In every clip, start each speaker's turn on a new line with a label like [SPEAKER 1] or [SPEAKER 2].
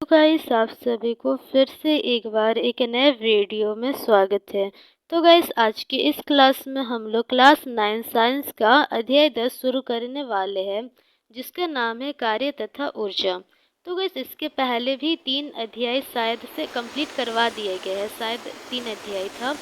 [SPEAKER 1] तो गाइस आप सभी को फिर से एक बार एक नए वीडियो में स्वागत है। तो गाइस आज की इस क्लास में हम लोग क्लास 9 साइंस का अध्याय 10 शुरू करने वाले हैं, जिसका नाम है कार्य तथा ऊर्जा। तो गाइस इसके पहले भी 3 अध्याय शायद से कंप्लीट करवा दिए गए हैं, शायद 3 अध्याय था,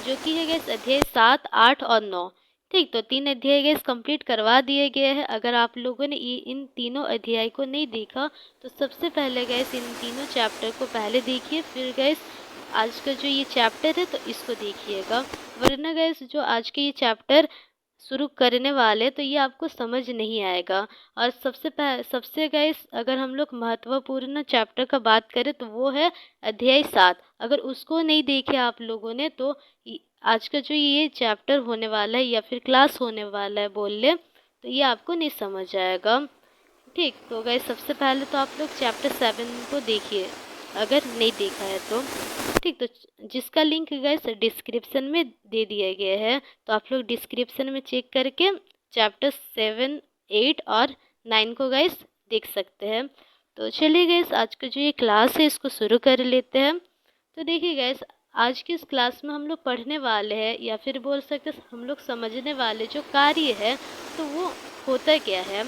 [SPEAKER 1] जो कि है गाइस अध्याय 7, 8 और 9। ठीक, तो 3 अध्याय गैस कंप्लीट करवा दिए गए हैं। अगर आप लोगों ने इन तीनों अध्याय को नहीं देखा तो सबसे पहले गैस इन तीनों चैप्टर को पहले देखिए, फिर गैस आज का जो ये चैप्टर है तो इसको देखिएगा, वरना गैस जो आज के ये चैप्टर शुरू करने वाले तो ये आपको समझ नहीं आएगा। और सबसे गैस अगर हम लोग महत्वपूर्ण चैप्टर का बात करें तो वो है अध्याय 7। अगर उसको नहीं देखे आप लोगों ने तो आज का जो ये चैप्टर होने वाला है या फिर क्लास होने वाला है बोल ले, तो ये आपको नहीं समझ आएगा। ठीक, तो गाइस सबसे पहले तो आप लोग चैप्टर 7 को देखिए अगर नहीं देखा है तो। ठीक, तो जिसका लिंक गाइस डिस्क्रिप्शन में दे दिया गया है, तो आप लोग डिस्क्रिप्शन में चेक करके चैप्टर 7, 8 और 9 को गाइस देख सकते हैं। तो चलिए गाइस आज का जो ये क्लास है इसको शुरू कर लेते हैं। तो देखिए गाइस आज की इस क्लास में हम लोग पढ़ने वाले हैं या फिर बोल सकते हैं हम लोग समझने वाले जो कार्य है तो वो होता क्या है।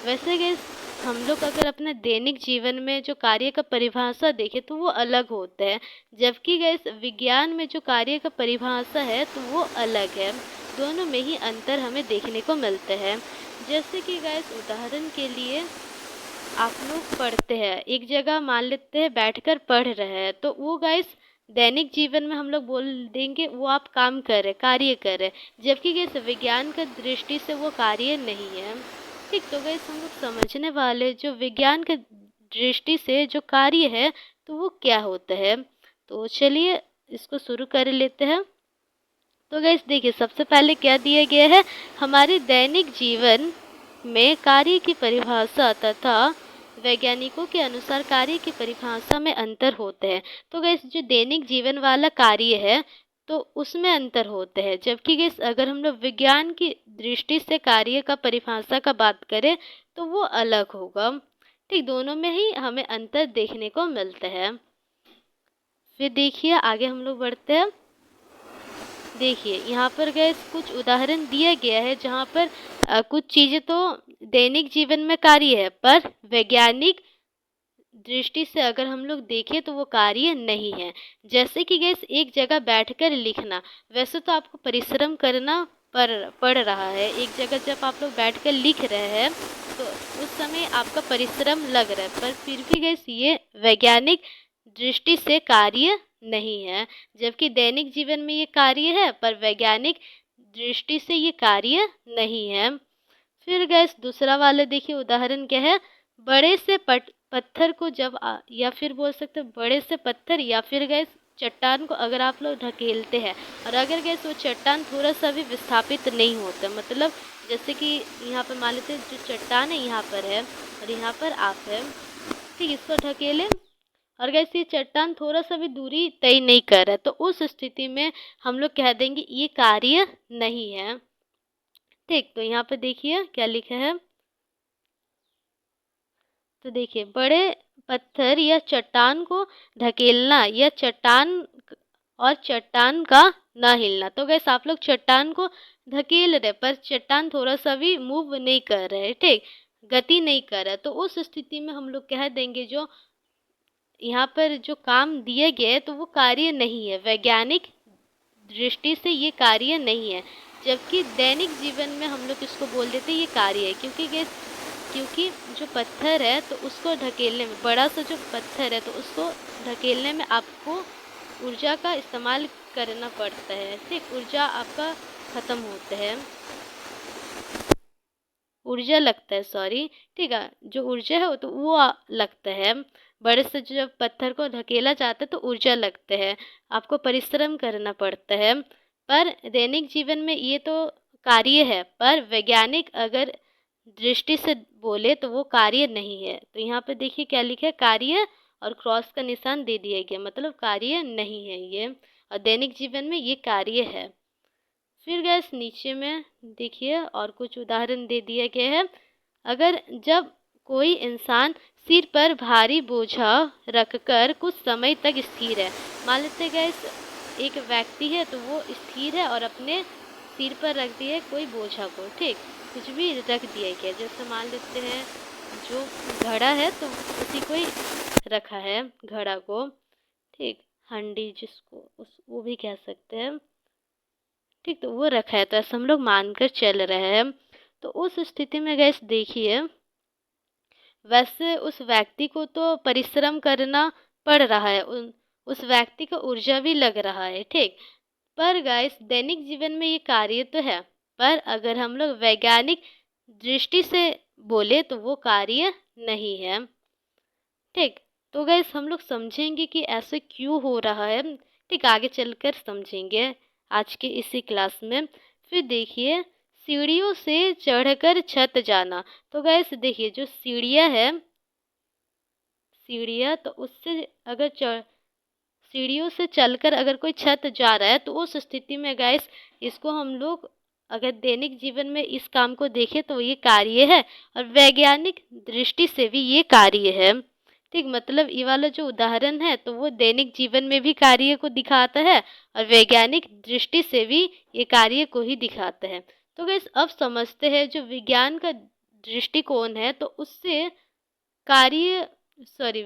[SPEAKER 1] वैसे गाइस हम लोग अगर अपने दैनिक जीवन में जो कार्य का परिभाषा देखें तो वो अलग होता है, जबकि गाइस विज्ञान में जो कार्य का परिभाषा है तो वो अलग है। दोनों में ही अंतर हमें देखने को मिलते हैं। जैसे कि गाइस उदाहरण के लिए आप लोग पढ़ते हैं, एक जगह मान लेते हैं बैठकर पढ़ रहे हैं, तो वो गाइस दैनिक जीवन में हम लोग बोल देंगे वो आप काम कर रहे, कार्य कर रहे, जबकि गाइस विज्ञान का दृष्टि से वो कार्य नहीं है। ठीक, तो गाइस हम लोग समझने वाले जो विज्ञान के दृष्टि से जो कार्य है तो वो क्या होता है। तो चलिए इसको शुरू कर लेते हैं। तो गाइस देखिए सबसे पहले क्या दिया गया है, हमारे दैनिक जीवन में कार्य की परिभाषा तथा वैज्ञानिकों के अनुसार कार्य की परिभाषा में अंतर होते हैं। तो गाइस जो दैनिक जीवन वाला कार्य है तो उसमें अंतर होते हैं, जबकि गाइस अगर हम लोग विज्ञान की दृष्टि से कार्य का परिभाषा का बात करें तो वो अलग होगा। ठीक, दोनों में ही हमें अंतर देखने को मिलता है। फिर देखिए आगे हम लोग बढ़ते हैं। देखिए यहाँ पर गैस कुछ उदाहरण दिया गया है जहाँ पर कुछ चीज़ें तो दैनिक जीवन में कार्य है पर वैज्ञानिक दृष्टि से अगर हम लोग देखें तो वो कार्य नहीं है। जैसे कि गैस एक जगह बैठकर लिखना, वैसे तो आपको परिश्रम करना पड़ रहा है। एक जगह जब आप लोग बैठकर लिख रहे हैं तो उस समय आपका परिश्रम लग रहा है, पर फिर भी गैस ये वैज्ञानिक दृष्टि से कार्य नहीं है। जबकि दैनिक जीवन में ये कार्य है पर वैज्ञानिक दृष्टि से ये कार्य नहीं है। फिर गैस दूसरा वाला देखिए उदाहरण क्या है, बड़े से पत्थर को जब या फिर बोल सकते हैं बड़े से पत्थर या फिर गैस चट्टान को अगर आप लोग ढकेलते हैं और अगर गैस वो चट्टान थोड़ा सा भी विस्थापित नहीं होता, मतलब जैसे कि यहाँ पर मान लेते हैं जो चट्टान है यहाँ पर है और यहाँ पर आप है, ठीक, इसको ढकेलें और गैस ये चट्टान थोड़ा सा भी दूरी तय नहीं कर रहा है तो उस स्थिति में हम लोग कह देंगे ये कार्य नहीं है। ठीक, तो यहाँ पे देखिए क्या लिखा है, तो देखिए बड़े पत्थर या चट्टान को ढकेलना या चट्टान का ना हिलना। तो गैस आप लोग चट्टान को धकेल रहे पर चट्टान थोड़ा सा भी मूव नहीं कर रहे, ठीक, गति नहीं कर रहा, तो उस स्थिति में हम लोग कह देंगे जो यहाँ पर जो काम दिया गया है तो वो कार्य नहीं है, वैज्ञानिक दृष्टि से ये कार्य नहीं है। जबकि दैनिक जीवन में हम लोग इसको बोल देते हैं ये कार्य है, क्योंकि जो पत्थर है तो उसको ढकेलने में, बड़ा सा जो पत्थर है तो उसको ढकेलने में आपको ऊर्जा का इस्तेमाल करना पड़ता है, ठीक, ऊर्जा आपका ख़त्म होता है, ऊर्जा लगता है, सॉरी, ठीक है, जो ऊर्जा है तो वो लगता है। बड़े से जब पत्थर को ढकेला जाता है तो ऊर्जा लगता है, आपको परिश्रम करना पड़ता है। पर दैनिक जीवन में ये तो कार्य है पर वैज्ञानिक अगर दृष्टि से बोले तो वो कार्य नहीं है। तो यहाँ पे देखिए क्या लिखा है, कार्य और क्रॉस का निशान दे दिया गया, मतलब कार्य नहीं है ये, और दैनिक जीवन में ये कार्य है। फिर गैस नीचे में देखिए और कुछ उदाहरण दे दिया गया है, अगर जब कोई इंसान सिर पर भारी बोझा रखकर कुछ समय तक स्थिर है। मान लेते हैं गाइस एक व्यक्ति है तो वो स्थिर है और अपने सिर पर रख दिए कोई बोझा को, ठीक, कुछ भी रख दिया गया। जैसे मान लेते हैं जो घड़ा है तो उसी को ही रखा है, घड़ा को, ठीक, हंडी जिसको वो भी कह सकते हैं, ठीक, तो वो रखा है। तो ऐसा हम लोग मानकर चल रहे हैं। तो उस स्थिति में गैस देखिए, वैसे उस व्यक्ति को तो परिश्रम करना पड़ रहा है, उस व्यक्ति का ऊर्जा भी लग रहा है, ठीक, पर गाइस दैनिक जीवन में ये कार्य तो है, पर अगर हम लोग वैज्ञानिक दृष्टि से बोले तो वो कार्य नहीं है, ठीक। तो गाइस हम लोग समझेंगे कि ऐसे क्यों हो रहा है, ठीक, आगे चलकर समझेंगे आज के इसी क्लास में। फिर देखिए सीढ़ियों से चढ़कर छत जाना। तो गाइस देखिए जो सीढ़ियाँ है, सीढ़ियाँ तो उससे अगर सीढ़ियों से चलकर अगर कोई छत जा रहा है तो उस स्थिति में गाइस इसको हम लोग अगर दैनिक जीवन में इस काम को देखें तो ये कार्य है और वैज्ञानिक दृष्टि से भी ये कार्य है, ठीक। मतलब ये वाला जो उदाहरण है तो वो दैनिक जीवन में भी कार्य को दिखाता है और वैज्ञानिक दृष्टि से भी ये कार्य को ही दिखाता है। तो गाइस अब समझते हैं जो विज्ञान का दृष्टिकोण है तो उससे कार्य, सॉरी,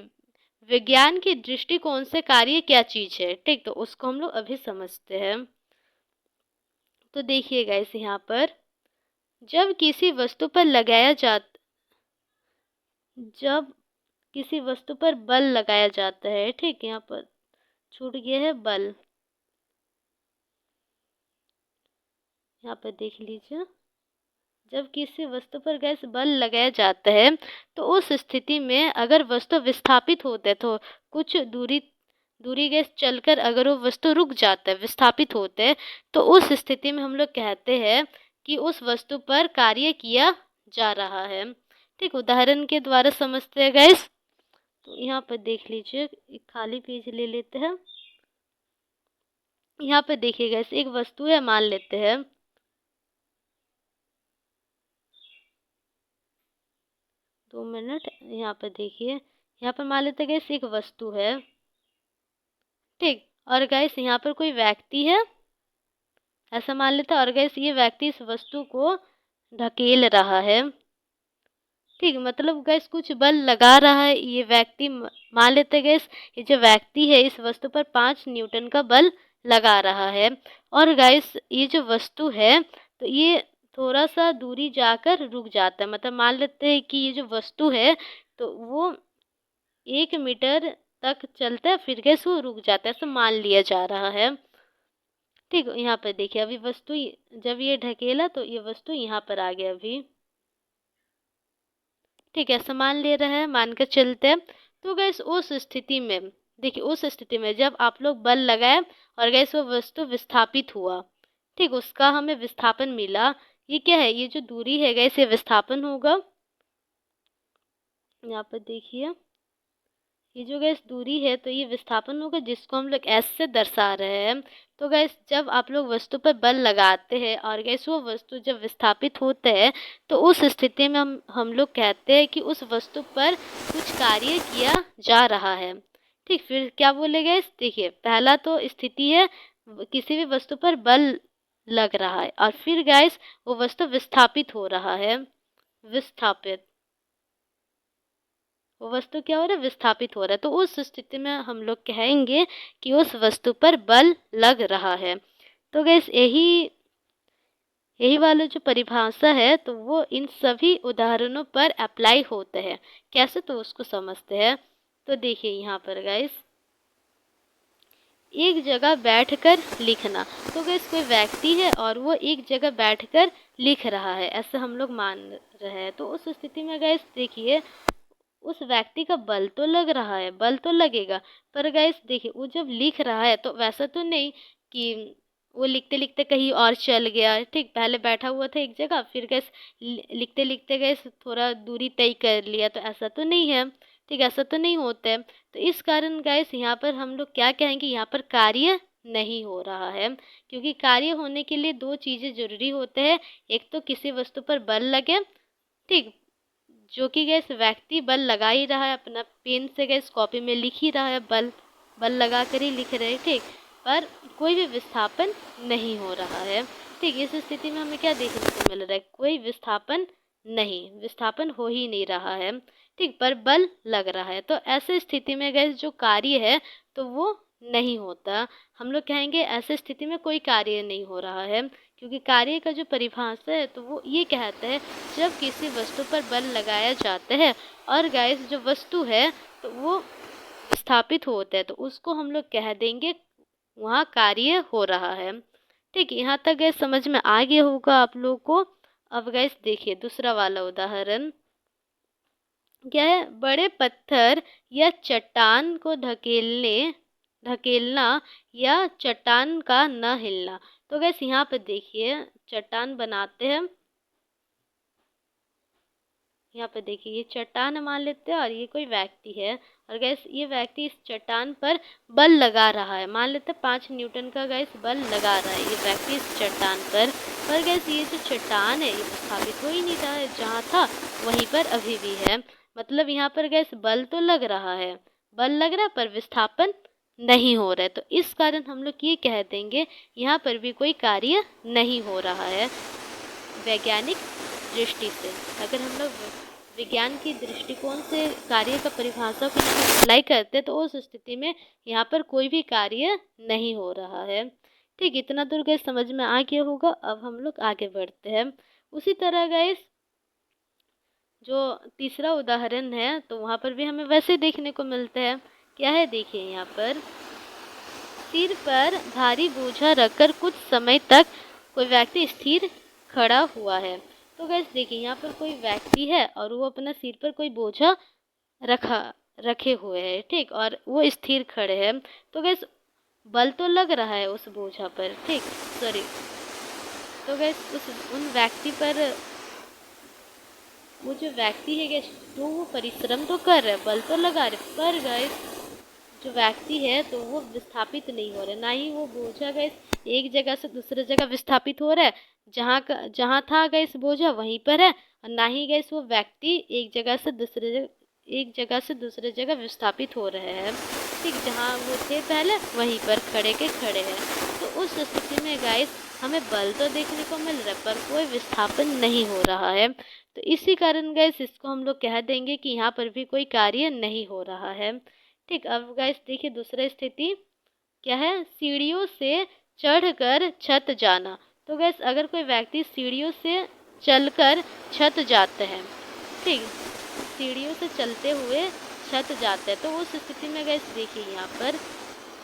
[SPEAKER 1] विज्ञान के दृष्टिकोण से कार्य क्या चीज है, ठीक, तो उसको हम लोग अभी समझते हैं। तो देखिए गाइस यहाँ पर जब किसी वस्तु पर जब किसी वस्तु पर बल लगाया जाता है, ठीक, यहाँ पर छूट गया है बल, यहाँ पर देख लीजिए, जब किसी वस्तु पर गैस बल लगाया जाता है तो उस स्थिति में अगर वस्तु विस्थापित होता है तो कुछ दूरी गैस चलकर अगर वो वस्तु रुक जाता है, विस्थापित होते हैं, तो उस स्थिति में हम लोग कहते हैं कि उस वस्तु पर कार्य किया जा रहा है, ठीक। उदाहरण के द्वारा समझते हैं गैस। तो यहाँ पर देख लीजिए एक खाली पेज ले लेते हैं। यहाँ पर देखिए गैस एक वस्तु है, मान लेते हैं, दो मिनट, यहाँ पर देखिए, यहाँ पर मान लेते हैं गैस एक वस्तु है, ठीक, और गैस यहाँ पर कोई व्यक्ति है, ऐसा मान लेते हैं, और गैस ये व्यक्ति इस वस्तु को ढकेल रहा है, ठीक। मतलब गैस कुछ बल लगा रहा है ये व्यक्ति, मान लेते हैं गैस ये जो व्यक्ति है इस वस्तु पर 5 न्यूटन का बल लगा रहा है। और गैस ये जो वस्तु है तो ये थोड़ा सा दूरी जाकर रुक जाता है, मतलब मान लेते हैं कि ये जो वस्तु है तो वो 1 मीटर तक चलता है फिर गैस वो रुक जाता है, ऐसा मान लिया जा रहा है, ठीक। यहाँ पर देखिए अभी वस्तु जब ये ढकेला तो ये वस्तु यहाँ पर आ गया अभी, ठीक है, ऐसा मान ले रहा है, मानकर चलते हैं। तो गैस उस स्थिति में देखिए, उस स्थिति में जब आप लोग बल लगाए और गैस वो वस्तु विस्थापित हुआ, ठीक, उसका हमें विस्थापन मिला, ये क्या है, ये जो दूरी है गैस ये विस्थापन होगा। यहाँ पर देखिए ये जो गैस दूरी है तो ये विस्थापन होगा जिसको हम लोग एस से दर्शा रहे हैं। तो गैस जब आप लोग वस्तु पर बल लगाते हैं और गैस वो वस्तु जब विस्थापित होते हैं तो उस स्थिति में हम लोग कहते हैं कि उस वस्तु पर कुछ कार्य किया जा रहा है, ठीक। फिर क्या बोले गैस, देखिए पहला तो स्थिति है किसी भी वस्तु पर बल लग रहा है और फिर गैस वो वस्तु विस्थापित हो रहा है, विस्थापित, वो वस्तु क्या हो रहा है, विस्थापित हो रहा है। तो उस स्थिति में हम लोग कहेंगे कि उस वस्तु पर बल लग रहा है। तो गैस यही वाला जो परिभाषा है तो वो इन सभी उदाहरणों पर अप्लाई होता है। कैसे, तो उसको समझते हैं। तो देखिए यहाँ पर गैस एक जगह बैठकर लिखना। तो गैस कोई व्यक्ति है और वो एक जगह बैठकर लिख रहा है, ऐसा हम लोग मान रहे हैं। तो उस स्थिति में गैस देखिए उस व्यक्ति का बल तो लग रहा है, बल तो लगेगा, पर गाइस देखिए वो जब लिख रहा है तो वैसा तो नहीं कि वो लिखते लिखते कहीं और चल गया, ठीक। पहले बैठा हुआ था एक जगह फिर गैस लिखते लिखते गैस थोड़ा दूरी तय कर लिया, तो ऐसा तो नहीं है, ठीक, ऐसा तो नहीं होता है। तो इस कारण गाइस यहाँ पर हम लोग क्या कहेंगे, यहाँ पर कार्य नहीं हो रहा है, क्योंकि कार्य होने के लिए दो चीज़ें जरूरी होते हैं, एक तो किसी वस्तु पर बल लगे, ठीक, जो कि गैस व्यक्ति बल लगा ही रहा है, अपना पेन से गैस कॉपी में लिख ही रहा है, बल लगा कर ही लिख रहे हैं, ठीक, पर कोई भी विस्थापन नहीं हो रहा है। ठीक, इस स्थिति में हमें क्या देखने को मिल रहा है, कोई विस्थापन हो ही नहीं रहा है, ठीक, पर बल लग रहा है। तो ऐसे स्थिति में गैस जो कार्य है तो वो नहीं होता। हम लोग कहेंगे ऐसे स्थिति में कोई कार्य नहीं हो रहा है, क्योंकि कार्य का जो परिभाषा है तो वो ये कहता है जब किसी वस्तु पर बल लगाया जाता है और गैस जो वस्तु है तो वो विस्थापित होता है, तो उसको हम लोग कह देंगे वहाँ कार्य हो रहा है। ठीक, यहाँ तक गैस समझ में आ गया होगा आप लोगों को। अब गैस देखिए दूसरा वाला उदाहरण क्या है, बड़े पत्थर या चट्टान को धकेलना या चट्टान का न हिलना। तो गैस यहाँ पे देखिए चट्टान बनाते हैं, यहाँ पे देखिए ये चट्टान मान लेते हैं और ये कोई व्यक्ति है, और गैस ये व्यक्ति इस चट्टान पर बल लगा रहा है, मान लेते हैं 5 न्यूटन का गैस बल लगा रहा है ये व्यक्ति इस चट्टान पर गैस ये जो चट्टान है ये विस्थापित हो ही नहीं रहा है, जहाँ था वहीं पर अभी भी है। मतलब यहाँ पर गैस बल तो लग रहा है, बल लग रहा है पर विस्थापन नहीं हो रहा है, तो इस कारण हम लोग ये कह देंगे यहाँ पर भी कोई कार्य नहीं हो रहा है वैज्ञानिक दृष्टि से। अगर हम लोग विज्ञान की दृष्टिकोण से कार्य का परिभाषा को अप्लाई करते हैं तो उस स्थिति में यहाँ पर कोई भी कार्य नहीं हो रहा है। ठीक, इतना दूर गैस समझ में आ गया होगा। अब हम लोग आगे बढ़ते हैं। उसी तरह गैस जो तीसरा उदाहरण है तो वहाँ पर भी हमें वैसे देखने को मिलता है। क्या है देखिए, यहाँ पर सिर पर भारी बोझा रखकर कुछ समय तक कोई व्यक्ति स्थिर खड़ा हुआ है। तो गैस देखिए यहाँ पर कोई व्यक्ति है और वो अपना सिर पर कोई बोझा रखे हुए है, ठीक, और वो स्थिर खड़े हैं। तो गैस बल तो लग रहा है उस बोझा पर, ठीक, सॉरी, तो गैस उन व्यक्ति पर, वो जो व्यक्ति है गैस तो वो परिश्रम तो कर रहे, बल तो लगा रहे, पर गैस जो व्यक्ति है तो वो विस्थापित नहीं हो रहा, ना ही वो बोझा गैस एक जगह से दूसरी जगह विस्थापित हो रहा है, जहाँ था गैस बोझा वहीं पर है, और ना ही गैस वो व्यक्ति एक जगह से दूसरे जगह विस्थापित हो रहे हैं। ठीक, जहाँ वो थे पहले वहीं पर खड़े के खड़े हैं। तो उस स्थिति में गैस हमें बल तो देखने को मिल रहा है पर कोई विस्थापन नहीं हो रहा है। तो इसी कारण गैस इसको हम लोग कह देंगे कि यहाँ पर भी कोई कार्य नहीं हो रहा है। ठीक, अब गैस देखिए दूसरा स्थिति क्या है, सीढ़ियों से चढ़कर छत जाना। तो गैस अगर कोई व्यक्ति सीढ़ियों से चलकर छत जाते हैं, ठीक, सीढ़ियों से चलते हुए छत जाते हैं, तो उस स्थिति में गैस देखिए यहाँ पर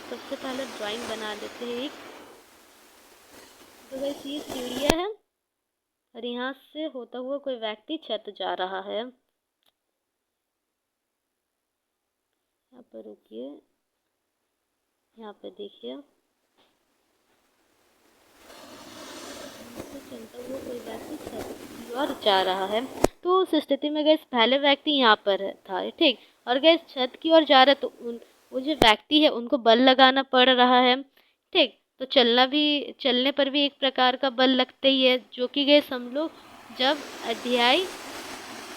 [SPEAKER 1] सबसे पहले ड्राइंग बना देते हैं एक। तो गैस ये सीढ़ियाँ हैं और यहाँ से होता हुआ कोई व्यक्ति छत जा रहा है। यहाँ पर रुकिए, यहाँ पे देखिए चलता हुआ कोई व्यक्ति छत की ओर जा रहा है। तो उस स्थिति में गैस पहले व्यक्ति यहाँ पर था, ठीक, और गैस छत की ओर जा रहा है, तो वो जो व्यक्ति है उनको बल लगाना पड़ रहा है, ठीक, तो चलने पर भी एक प्रकार का बल लगता ही है, जो कि गैस हम लोग जब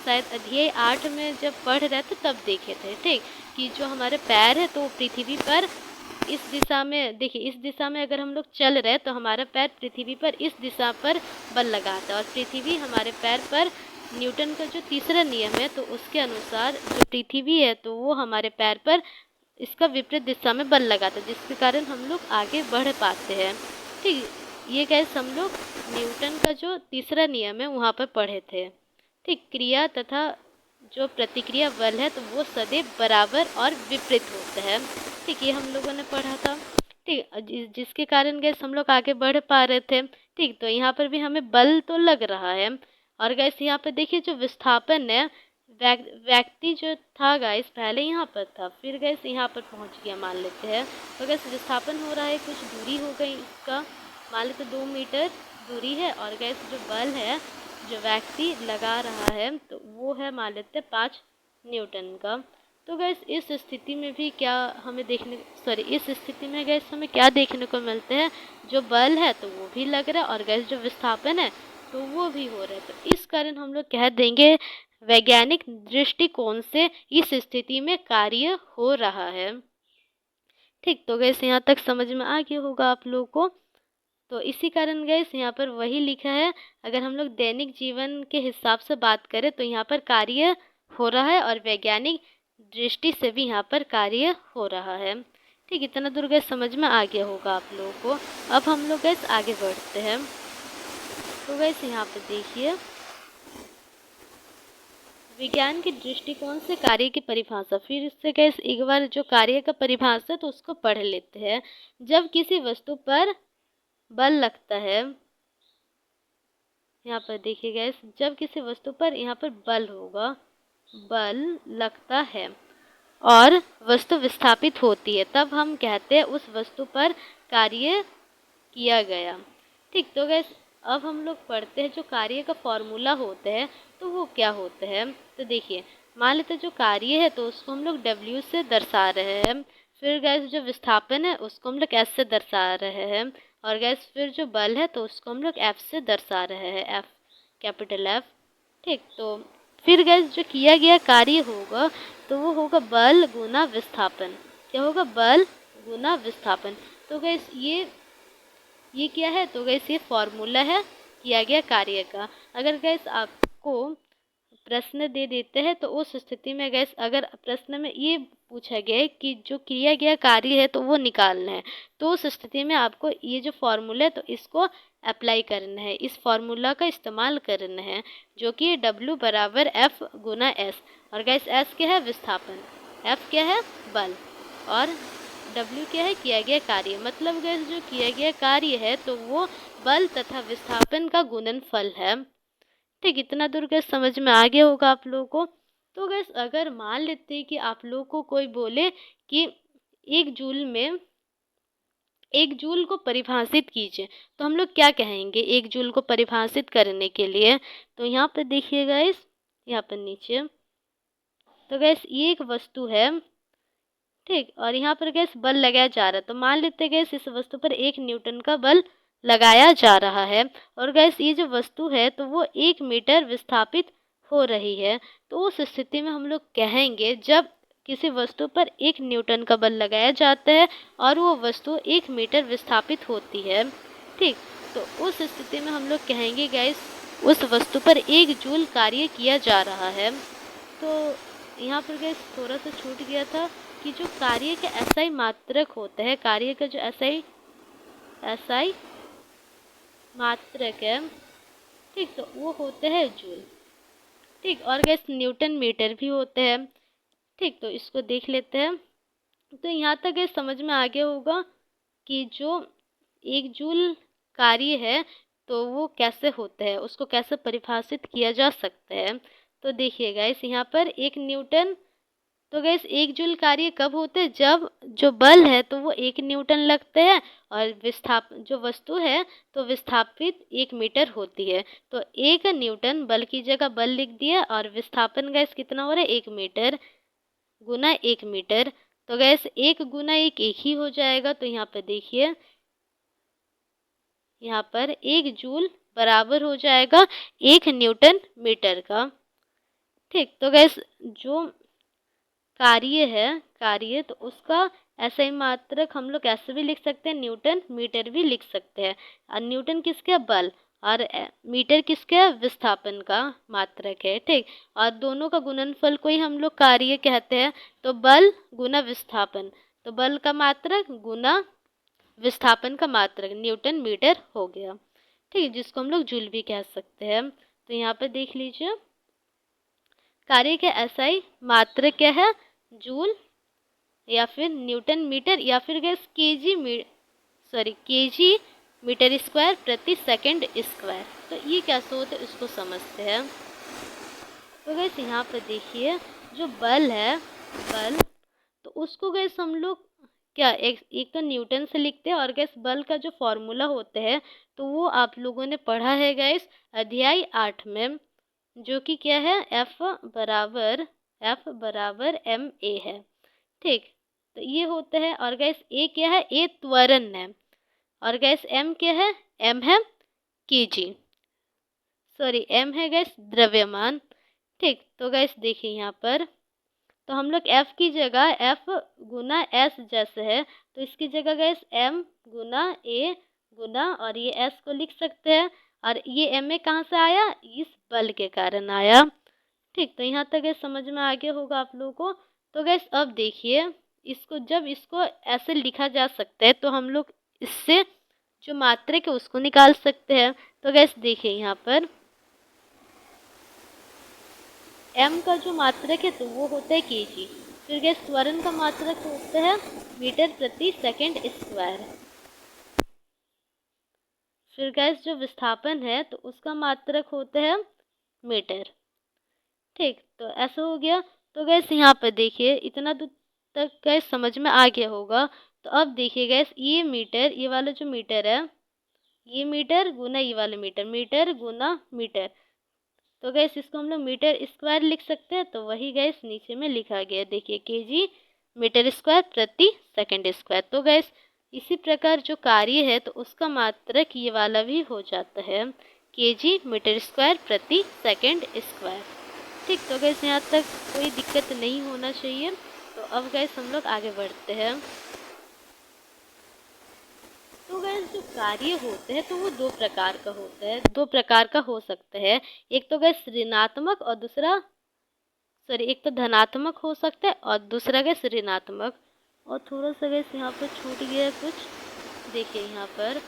[SPEAKER 1] शायद अध्याय 8 में जब पढ़ रहे थे तब देखे थे, ठीक, कि जो हमारे पैर है तो पृथ्वी पर इस दिशा में, देखिए इस दिशा में अगर हम लोग चल रहे तो हमारा पैर पृथ्वी पर इस दिशा पर बल लगाता है, और पृथ्वी हमारे पैर पर न्यूटन का जो तीसरा नियम है तो उसके अनुसार जो पृथ्वी है तो वो हमारे पैर पर इसका विपरीत दिशा में बल लगाता है, जिसके कारण हम लोग आगे बढ़ पाते हैं। ठीक, ये गैस हम लोग न्यूटन का जो तीसरा नियम है वहाँ पर पढ़े थे। ठीक, क्रिया तथा जो प्रतिक्रिया बल है तो वो सदैव बराबर और विपरीत होता है। ठीक, ये हम लोगों ने पढ़ा था। ठीक, जिसके कारण गैस हम लोग आगे बढ़ पा रहे थे। ठीक, तो यहाँ पर भी हमें बल तो लग रहा है, और गैस यहाँ पर देखिए जो विस्थापन है, व्यक्ति जो था गैस पहले यहाँ पर था, फिर गैस यहाँ पर पहुँच गया मान लेते हैं, तो गैस विस्थापन हो रहा है, कुछ दूरी हो गई इसका, मान लेते 2 मीटर दूरी है, और गैस जो बल है जो व्यक्ति लगा रहा है तो वो है मान लेते 5 न्यूटन का। तो गैस इस स्थिति में भी क्या हमें इस स्थिति में गैस हमें क्या देखने को मिलते हैं, जो बल है तो वो भी लग रहा है, और गैस जो विस्थापन है तो वो भी हो रहा है। तो इस कारण हम लोग कह देंगे वैज्ञानिक दृष्टिकोण से इस स्थिति में कार्य हो रहा है। ठीक, तो गैस यहाँ तक समझ में आ गया होगा आप लोगों को। तो इसी कारण गैस यहाँ पर वही लिखा है, अगर हम लोग दैनिक जीवन के हिसाब से बात करें तो यहाँ पर कार्य हो रहा है और वैज्ञानिक दृष्टि से भी यहाँ पर कार्य हो रहा है। ठीक, इतना दूर गैस समझ में आ गया होगा आप लोगों को। अब हम लोग गैस आगे बढ़ते हैं। तो गैस यहाँ पर देखिए, विज्ञान के दृष्टिकोण से कार्य की परिभाषा। फिर से गैस एक बार जो कार्य का परिभाषा तो उसको पढ़ लेते हैं। जब किसी वस्तु पर बल लगता है, यहाँ पर देखिए गैस, जब किसी वस्तु पर यहाँ पर बल होगा, बल लगता है और वस्तु विस्थापित होती है, तब हम कहते हैं उस वस्तु पर कार्य किया गया। ठीक, तो गैस अब हम लोग पढ़ते हैं जो कार्य का फॉर्मूला होता है तो वो क्या होता है। तो देखिए, मान लेते जो कार्य है तो उसको हम लोग W से दर्शा रहे हैं। फिर गैस जो विस्थापन है उसको हम लोग S से दर्शा रहे हैं। और गैस फिर जो बल है तो उसको हम लोग F से दर्शा रहे हैं, F, कैपिटल F। ठीक, तो फिर गैस जो किया गया कार्य होगा तो वो होगा बल गुना विस्थापन। क्या होगा? बल गुना विस्थापन। तो गैस ये क्या है? तो गैस ये फॉर्मूला है किया गया कार्य का। अगर गैस आपको प्रश्न दे देते हैं तो उस स्थिति में गैस अगर प्रश्न में ये पूछा गया है कि जो किया गया कार्य है तो वो निकालना है, तो उस स्थिति में आपको ये जो फॉर्मूला है तो इसको अप्लाई करना है, इस फॉर्मूला का इस्तेमाल करना है, जो कि W बराबर F गुना S। और गैस S क्या है? विस्थापन, F क्या है? बल, और W क्या है? किया गया कार्य। मतलब गैस जो किया गया कार्य है तो वो बल तथा विस्थापन का गुणनफल है। ठीक, इतना दूर गैस समझ में आ गया होगा आप लोगों को। तो गैस अगर मान लेते हैं कि आप लोगों को कोई बोले कि एक जूल को परिभाषित कीजिए, तो हम लोग क्या कहेंगे एक जूल को परिभाषित करने के लिए? तो यहाँ पर देखिए गैस, यहाँ पर नीचे, तो गैस ये एक वस्तु है, ठीक, और यहाँ पर गैस बल लगाया जा रहा है। तो मान लेते हैं गैस इस वस्तु पर 1 न्यूटन का बल लगाया जा रहा है और गैस ये जो वस्तु है तो वो 1 मीटर विस्थापित हो रही है। तो उस स्थिति में हम लोग कहेंगे जब किसी वस्तु पर 1 न्यूटन का बल लगाया जाता है और वो वस्तु 1 मीटर विस्थापित होती है, ठीक, तो उस स्थिति में हम लोग कहेंगे गैस उस वस्तु पर 1 जूल कार्य किया जा रहा है। तो यहाँ पर गैस थोड़ा सा छूट गया था कि जो कार्य का SI मात्रक होता है, कार्य का जो SI मात्रक है, ठीक, तो वो होते हैं जूल। ठीक, और गैस न्यूटन मीटर भी होते हैं। ठीक, तो इसको देख लेते हैं। तो यहाँ तक गैस समझ में आ गया होगा कि जो 1 जूल कार्य है तो वो कैसे होता है, उसको कैसे परिभाषित किया जा सकता है। तो देखिए गाइस, यहाँ पर 1 न्यूटन, तो गैस 1 जूल कार्य कब होते हैं? जब जो बल है तो वो 1 न्यूटन लगते हैं और जो वस्तु है तो विस्थापित 1 मीटर होती है। तो 1 न्यूटन बल की जगह बल लिख दिया और विस्थापन गैस कितना हो रहा है? 1 मीटर गुना 1 मीटर। तो गैस 1 गुना 1 1 ही हो जाएगा। तो यहाँ पर देखिए, यहाँ पर 1 जूल बराबर हो जाएगा 1 न्यूटन मीटर का। ठीक, तो गैस जो कार्य तो उसका SI मात्रक हम लोग ऐसे भी लिख सकते हैं, न्यूटन मीटर भी लिख सकते हैं। और न्यूटन किसका? बल, और मीटर किसका? विस्थापन का मात्रक है। ठीक, और दोनों का गुणनफल को ही हम लोग कार्य कहते हैं। तो बल गुना विस्थापन, तो बल का मात्रक गुना विस्थापन का मात्रक न्यूटन मीटर हो गया। ठीक, जिसको हम लोग जूल भी कह सकते हैं। तो यहाँ पर देख लीजिए, कार्य के SI मात्रक क्या है? जूल या फिर न्यूटन मीटर या फिर गैस केजी मीटर स्क्वायर प्रति सेकंड स्क्वायर। तो ये कैसे होता है इसको समझते हैं। तो गैस यहाँ पर देखिए, जो बल है, तो उसको गैस हम लोग क्या एक तो न्यूटन से लिखते हैं, और गैस बल का जो फॉर्मूला होता है तो वो आप लोगों ने पढ़ा है गैस अध्याय 8 में, जो कि क्या है? F बराबर ma है। ठीक, तो ये होता है। और गैस A क्या है? A त्वरण है। और गैस M क्या है? M है m है गैस द्रव्यमान। ठीक, तो गाइस देखिए यहाँ पर, तो हम लोग f की जगह f गुना s जैसे है, तो इसकी जगह गाइस m गुना a गुना और ये s को लिख सकते हैं। और ये m कहाँ से आया? इस बल के कारण आया। ठीक, तो यहाँ तक गाइस समझ में आ गया होगा आप लोगों को। तो गाइस अब देखिए, इसको जब इसको ऐसे लिखा जा सकता है तो हम लोग इससे जो मात्रक है उसको निकाल सकते हैं। तो गाइस देखिए यहाँ पर m का जो मात्रक है तो वो होता है kg। फिर गैस त्वरण का मात्रक होता है मीटर प्रति सेकंड स्क्वायर। फिर गैस जो विस्थापन है तो उसका मात्रक होता है मीटर। ठीक, तो ऐसा हो गया। तो गैस यहाँ पर देखिए, इतना दूर तक गैस समझ में आ गया होगा। तो अब देखिए गैस, ये मीटर, ये वाला जो मीटर है, ये मीटर गुना ये वाला मीटर, मीटर गुना मीटर, तो गैस इसको हम लोग मीटर स्क्वायर लिख सकते हैं। तो वही गैस नीचे में लिखा गया, देखिए केजी मीटर स्क्वायर प्रति सेकंड स्क्वायर। तो गैस इसी प्रकार जो कार्य है तो उसका मात्रक ये वाला भी हो जाता है केजी मीटर स्क्वायर प्रति सेकंड स्क्वायर। ठीक, तो गैस यहाँ तक कोई दिक्कत नहीं होना चाहिए। तो अब गैस हम लोग आगे बढ़ते हैं। तो गैस जो कार्य होते हैं तो वो दो प्रकार का होता है, दो प्रकार का हो सकता है। एक तो गैस ऋणात्मक और दूसरा, सॉरी, एक तो धनात्मक हो सकता है और दूसरा गैस ऋणात्मक। और थोड़ा सा गैस यहाँ पर छूट गया है कुछ, देखिए यहाँ पर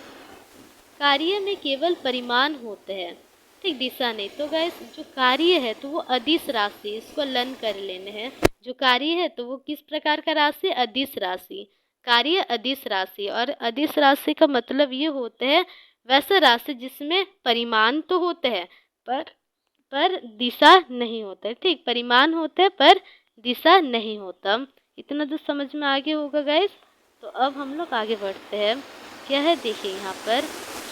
[SPEAKER 1] कार्य में केवल परिमाण होते हैं, ठीक, दिशा नहीं। तो गैस जो कार्य है तो वो अदिश राशि, इसको लर्न कर लेने हैं। जो कार्य है तो वो किस प्रकार का राशि? अदिश राशि। कार्य अदिश राशि, और अदिश राशि का मतलब ये होता है वैसा राशि जिसमें परिमाण तो होते हैं पर दिशा नहीं होता है। ठीक, परिमाण होते हैं पर दिशा नहीं होता। इतना तो समझ में आ गया होगा गाइस। तो अब हम लोग आगे बढ़ते हैं। क्या है, देखिए यहाँ पर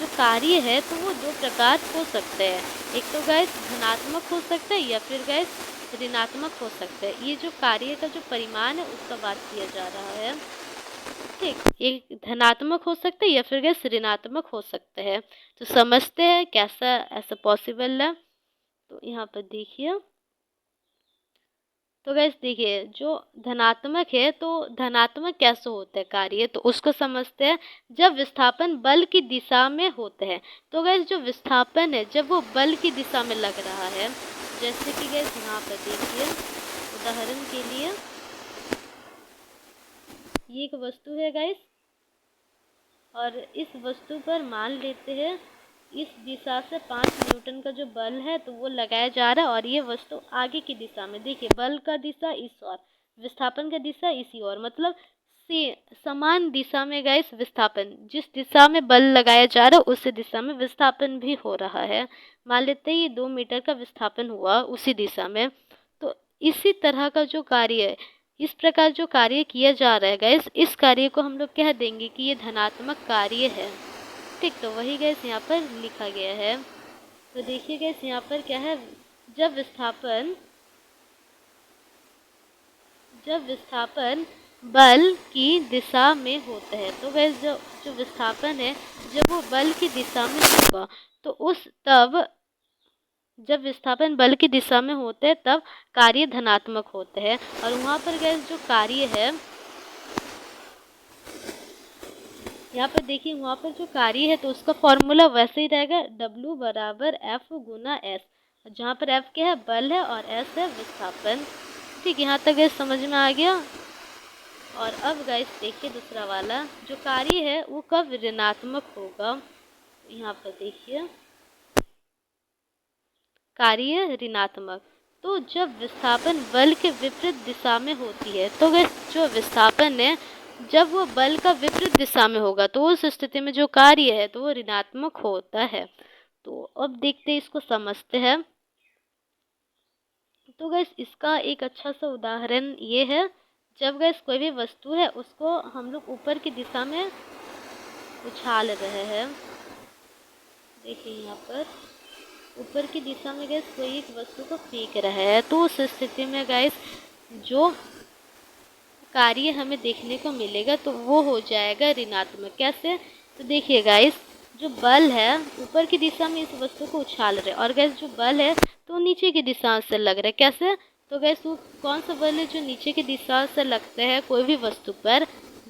[SPEAKER 1] जो कार्य है तो वो दो प्रकार हो सकते हैं। एक तो गैस धनात्मक हो सकता है या फिर गैस ऋणात्मक हो सकता है। ये जो कार्य का जो परिमाण है उसका बात किया जा रहा है। ठीक, ये धनात्मक हो सकता है या फिर गैस ऋणात्मक हो सकता है। तो समझते हैं कैसा ऐसा पॉसिबल है। तो यहाँ पर देखिए, तो गैस देखिए जो धनात्मक है तो धनात्मक कैसे होता है कार्य, तो उसको समझते हैं। जब विस्थापन बल की दिशा में होता है, तो गैस जो विस्थापन है जब वो बल की दिशा में लग रहा है, जैसे कि गैस यहाँ पर देखिए उदाहरण के लिए ये एक वस्तु है गैस, और इस वस्तु पर मान लेते हैं इस दिशा से 5 न्यूटन का जो बल है तो वो लगाया जा रहा है, और ये वस्तु आगे की दिशा में, देखिए बल का दिशा इस ओर, विस्थापन का दिशा इसी ओर, मतलब समान दिशा में गैस विस्थापन, जिस दिशा में बल लगाया जा रहा है उसी दिशा में विस्थापन भी हो रहा है। मान लेते हैं ये 2 मीटर का विस्थापन हुआ उसी दिशा में। तो इसी तरह का जो कार्य है, इस प्रकार जो कार्य किया जा रहा है गैस, इस कार्य को हम लोग कह देंगे कि ये धनात्मक कार्य है। ठीक, तो वही गैस यहाँ पर लिखा गया है। तो देखिए गैस यहाँ पर क्या है, जब विस्थापन बल की दिशा में होता है, तो गैस जो विस्थापन है जब वो बल की दिशा में होगा तो जब विस्थापन बल की दिशा में होते हैं तब कार्य धनात्मक होते हैं। और वहाँ पर गैस जो कार्य है, यहाँ पर देखिए वहाँ पर जो कार्य है तो उसका फॉर्मूला वैसे ही रहेगा, W बराबर F गुना S, जहाँ पर F क्या है, बल है, और S है विस्थापन। ठीक, यहाँ तक गैस समझ में आ गया। और अब गैस देखिए दूसरा वाला जो कार्य है वो कब ऋणात्मक होगा, यहाँ पर देखिए कार्य ऋणात्मक, तो जब विस्थापन बल के विपरीत दिशा में होती है। तो गैस जो विस्थापन है जब वो बल का विपरीत दिशा में होगा तो उस स्थिति में जो कार्य है तो वो ऋणात्मक होता है। तो अब देखते हैं, इसको समझते हैं। तो गैस इसका एक अच्छा सा उदाहरण ये है, जब गैस कोई भी वस्तु है उसको हम लोग ऊपर की दिशा में उछाल रहे हैं, देखिए यहाँ पर ऊपर की दिशा में गैस कोई एक वस्तु को फेंक रहा है, तो उस स्थिति में गैस जो कार्य हमें देखने को मिलेगा तो वो हो जाएगा ऋणात्मक। कैसे, तो देखिए गाइस जो बल है ऊपर की दिशा में इस वस्तु को उछाल रहे और गैस जो बल है तो नीचे की दिशा से लग रहा है। कैसे? तो गैस वो कौन सा बल है जो नीचे की दिशा से लगते हैं कोई भी वस्तु पर,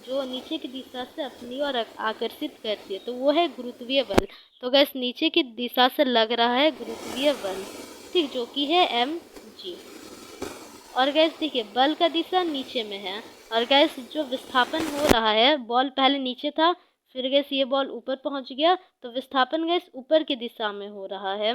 [SPEAKER 1] जो नीचे की दिशा से अपनी ओर आकर्षित करती है, तो वो है गुरुत्वीय बल। तो गैस नीचे की दिशा से लग रहा है गुरुत्वीय बल, ठीक, जो कि है mg। और गैस देखिए बल का दिशा नीचे में है और गैस जो विस्थापन हो रहा है, बॉल पहले नीचे था, फिर गैस ये बॉल ऊपर पहुंच गया, तो विस्थापन गैस ऊपर की दिशा में हो रहा है।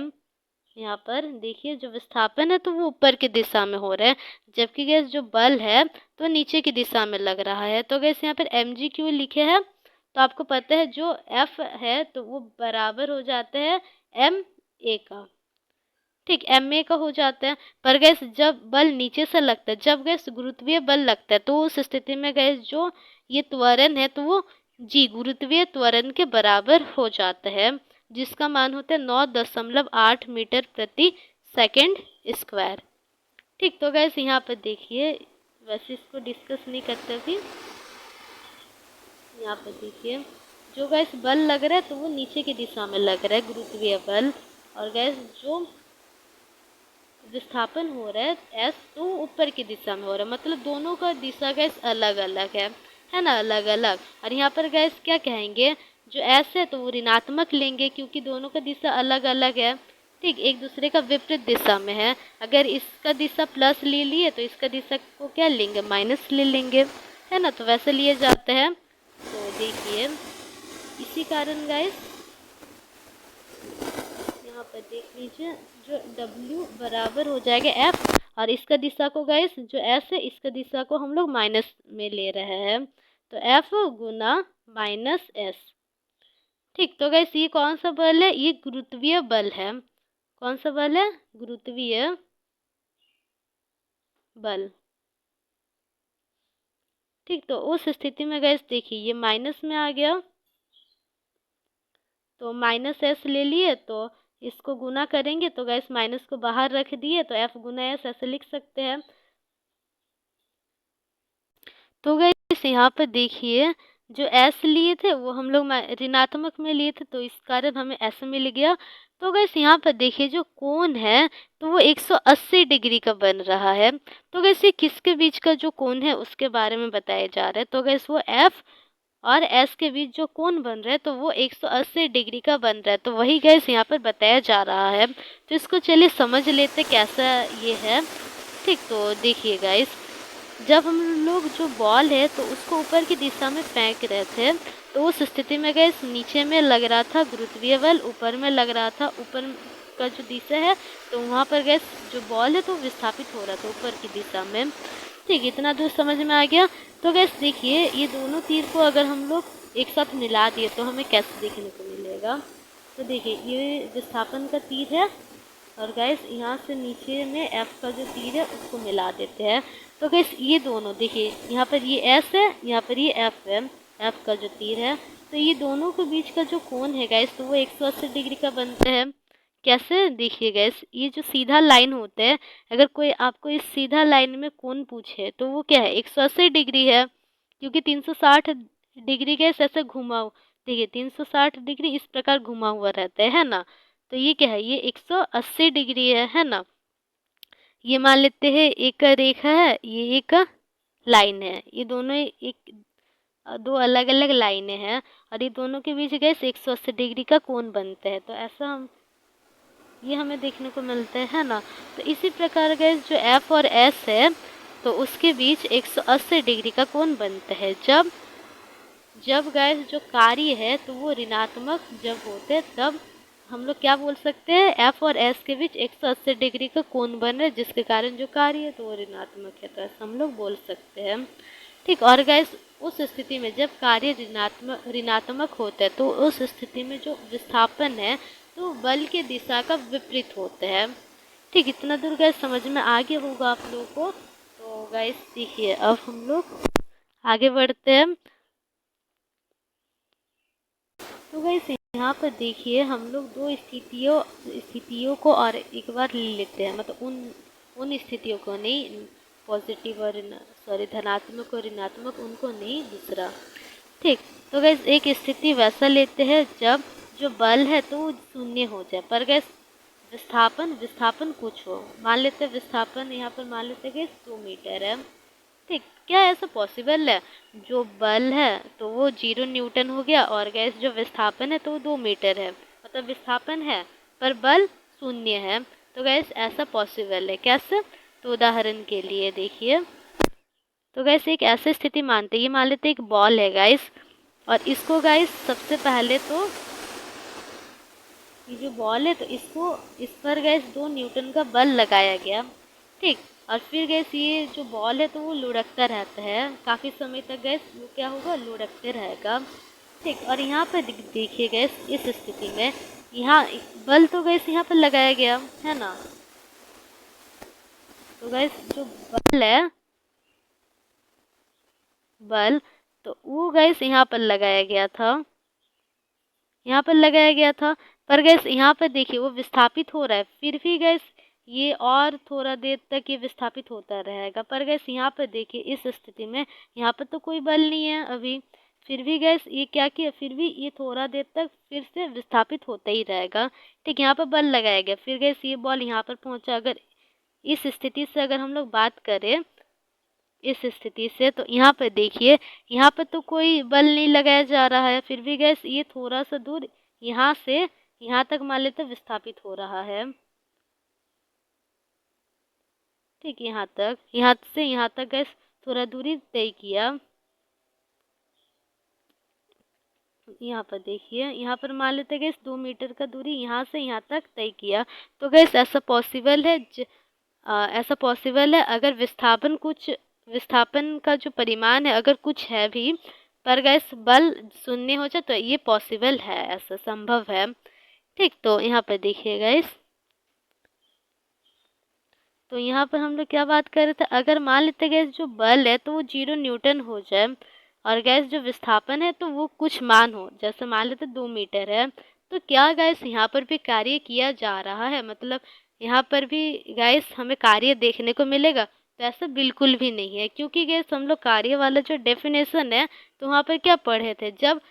[SPEAKER 1] यहाँ पर देखिए जो विस्थापन है तो वो ऊपर की दिशा में हो रहा है, जबकि गैस जो बल है तो नीचे की दिशा में लग रहा है। तो गैस यहाँ पर mg क्यों लिखे हैं? तो आपको पता है जो F है तो वो बराबर हो जाते हैं ma का, ठीक, ma का हो जाता है। पर गैस जब बल नीचे से लगता है, जब गैस गुरुत्वीय बल लगता है, तो उस स्थिति में गैस जो ये त्वरण है तो वो g गुरुत्वीय त्वरण के बराबर हो जाता है, जिसका मान होता है 9.8 मीटर प्रति सेकंड स्क्वायर। ठीक, तो गैस यहाँ पर देखिए, वैसे इसको डिस्कस नहीं करते अभी, यहाँ पर देखिए जो गैस बल लग रहा है तो वो नीचे की दिशा में लग रहा है, गुरुत्वीय बल, और गैस जो विस्थापन हो रहा है s तो ऊपर की दिशा में हो रहा है, मतलब दोनों का दिशा गैस अलग अलग है ना, अलग अलग। और यहाँ पर गैस क्या कहेंगे, जो s है तो वो ऋणात्मक लेंगे क्योंकि दोनों का दिशा अलग अलग है, ठीक, एक दूसरे का विपरीत दिशा में है। अगर इसका दिशा प्लस ले लिए तो इसका दिशा को क्या लेंगे, माइनस ले लेंगे, है ना, तो वैसे लिए जाते हैं। तो देखिए इसी कारण गाइस यहाँ पर देख लीजिए जो W बराबर हो जाएगा F, और इसका दिशा को गाइस जो S है इसका दिशा को हम लोग माइनस में ले रहे हैं, तो F गुना माइनस S। ठीक, तो गाइस ये कौन सा बल है, ये गुरुत्वीय बल है। कौन सा बल है, गुरुत्वीय बल। ठीक, तो उस स्थिति में गाइस देखिए ये माइनस में आ गया, तो माइनस S ले लिए, तो इसको गुना करेंगे तो गैस माइनस को बाहर रख दिए, तो F गुना S ऐसे लिख सकते हैं। तो गैस यहाँ पर देखिए जो S लिए थे वो हम लोग ऋणात्मक में लिए थे, तो इस कारण हमें S मिल गया। तो गैस यहाँ पर देखिए जो कोण है तो वो 180 डिग्री का बन रहा है। तो गैस ये किसके बीच का जो कोण है उसके बारे में बताया जा रहा है। तो गैस वो F और S के बीच जो कोण बन रहा है तो वो 180 डिग्री का बन रहा है। तो वही गैस यहाँ पर बताया जा रहा है। तो इसको चलिए समझ लेते कैसा ये है। ठीक, तो देखिए गाइस जब हम लोग जो बॉल है तो उसको ऊपर की दिशा में फेंक रहे थे, तो उस स्थिति में गैस नीचे में लग रहा था गुरुत्वीय बल, ऊपर में लग रहा था, ऊपर का जो दिशा है तो वहाँ पर गैस जो बॉल है तो विस्थापित हो रहा था ऊपर की दिशा में। ठीक, इतना दूर समझ में आ गया। तो गैस देखिए ये दोनों तीर को अगर हम लोग एक साथ मिला दिए तो हमें कैसे देखने को मिलेगा। तो देखिए ये विस्थापन का तीर है और गैस यहाँ से नीचे में F का जो तीर है उसको मिला देते हैं। तो गैस ये दोनों देखिए यहाँ पर ये S है, यहाँ पर ये F है, F का जो तीर है, तो ये दोनों के बीच का जो कोण है गैस तो वो 180 डिग्री का बनता है। कैसे, देखिए गैस ये जो सीधा लाइन होता है, अगर कोई आपको इस सीधा लाइन में कोण पूछे तो वो क्या है 180 डिग्री है, क्योंकि 360 डिग्री गैस ऐसे घुमा, देखिए 360 डिग्री इस प्रकार घुमा हुआ रहता है ना, तो ये क्या है, ये 180 डिग्री है ना। ये मान लेते हैं एक रेखा है, ये एक लाइन है, ये दोनों एक दो अलग अलग लाइनें हैं और ये दोनों के बीच गैस 180 डिग्री का कोण बनता है। तो ऐसा हम ये हमें देखने को मिलता है ना। तो इसी प्रकार गैस जो F और S है तो उसके बीच 180 डिग्री का कोण बनता है जब गैस जो कार्य है तो वो ऋणात्मक जब होते तब हम लोग क्या बोल सकते हैं, F और S के बीच 180 डिग्री का कोण बन रहा है, जिसके कारण जो कार्य है तो वो ऋणात्मक है, तो ऐसा हम लोग बोल सकते हैं। ठीक, और गैस उस स्थिति में जब कार्य ऋणात्मक होता है तो उस स्थिति में जो विस्थापन है तो बल के दिशा का विपरीत होता है। ठीक, इतना दूर गैस समझ में आ गया होगा आप लोगों को। तो गैस देखिए अब हम लोग आगे बढ़ते हैं। तो गैस यहाँ पर देखिए हम लोग दो स्थितियों को और एक बार ले लेते हैं, मतलब उन स्थितियों को नहीं, पॉजिटिव और धनात्मक और ऋणात्मक उनको नहीं, दूसरा। ठीक, तो गैस एक स्थिति वैसा लेते हैं जब जो बल है तो वो शून्य हो जाए, पर गैस विस्थापन कुछ हो। मान लेते हैं विस्थापन यहाँ पर मान लेते हैं कि 2 मीटर है। ठीक, क्या ऐसा पॉसिबल है? जो बल है तो वो 0 न्यूटन हो गया और गैस जो विस्थापन है तो वो 2 मीटर है, मतलब विस्थापन है पर बल शून्य है। तो गैस ऐसा पॉसिबल है कैसे? तो उदाहरण के लिए देखिए, तो गैस एक ऐसी स्थिति मानते हैं, ये मान लेते हैं एक बॉल है गाइस, और इसको गाइस सबसे पहले तो ये जो बॉल है तो इसको इस पर गैस 2 न्यूटन का बल लगाया गया। ठीक, और फिर गैस ये जो बॉल है तो वो लुढ़कता रहता है काफ़ी समय तक, गैस वो क्या होगा, लुढ़कते रहेगा। ठीक, और यहाँ पर देखिए गैस इस स्थिति में यहाँ बल तो गैस यहाँ पर लगाया गया है ना, तो गैस जो बल तो वो गैस यहाँ पर लगाया गया था, यहाँ पर लगाया गया था। पर गैस यहाँ पर देखिए वो विस्थापित हो रहा है, फिर भी गैस ये और थोड़ा देर तक ये विस्थापित होता रहेगा। पर गैस यहाँ पर देखिए इस स्थिति में यहाँ पर तो कोई बल नहीं है अभी, फिर भी गैस ये क्या किया, फिर भी ये थोड़ा देर तक फिर से विस्थापित होता ही रहेगा। ठीक, यहाँ पर बल लगाया गया, फिर गैस ये बॉल यहाँ पर पहुँचा। अगर इस स्थिति से अगर हम लोग बात करें इस स्थिति से, तो यहाँ पर देखिए यहाँ पर तो कोई बल नहीं लगाया जा रहा है, फिर भी गैस ये थोड़ा सा दूर यहाँ से यहाँ तक मान लेते विस्थापित हो रहा है। ठीक, यहाँ से यहाँ तक गैस थोड़ा दूरी तय किया। यहाँ पर देखिए यहाँ पर मान लेते गैस 2 मीटर का दूरी यहाँ से यहाँ तक तय किया। तो गैस ऐसा पॉसिबल है ऐसा पॉसिबल है अगर विस्थापन का जो परिमाण है अगर कुछ है भी, पर गैस बल शून्य हो जाए, तो ये पॉसिबल है, ऐसा संभव है। ठीक, तो यहाँ पर देखिए गैस, तो यहाँ पर हम लोग क्या बात कर रहे थे, अगर मान लेते गैस जो बल है तो वो 0 न्यूटन हो जाए और गैस जो विस्थापन है तो वो कुछ मान हो, जैसे मान लेते 2 मीटर है, तो क्या गैस यहाँ पर भी कार्य किया जा रहा है, मतलब यहाँ पर भी गैस हमें कार्य देखने को मिलेगा? तो ऐसा बिल्कुल भी नहीं है, क्योंकि गैस हम लोग कार्य वाला जो डेफिनेशन है तो वहाँ पर क्या पढ़े थे, जब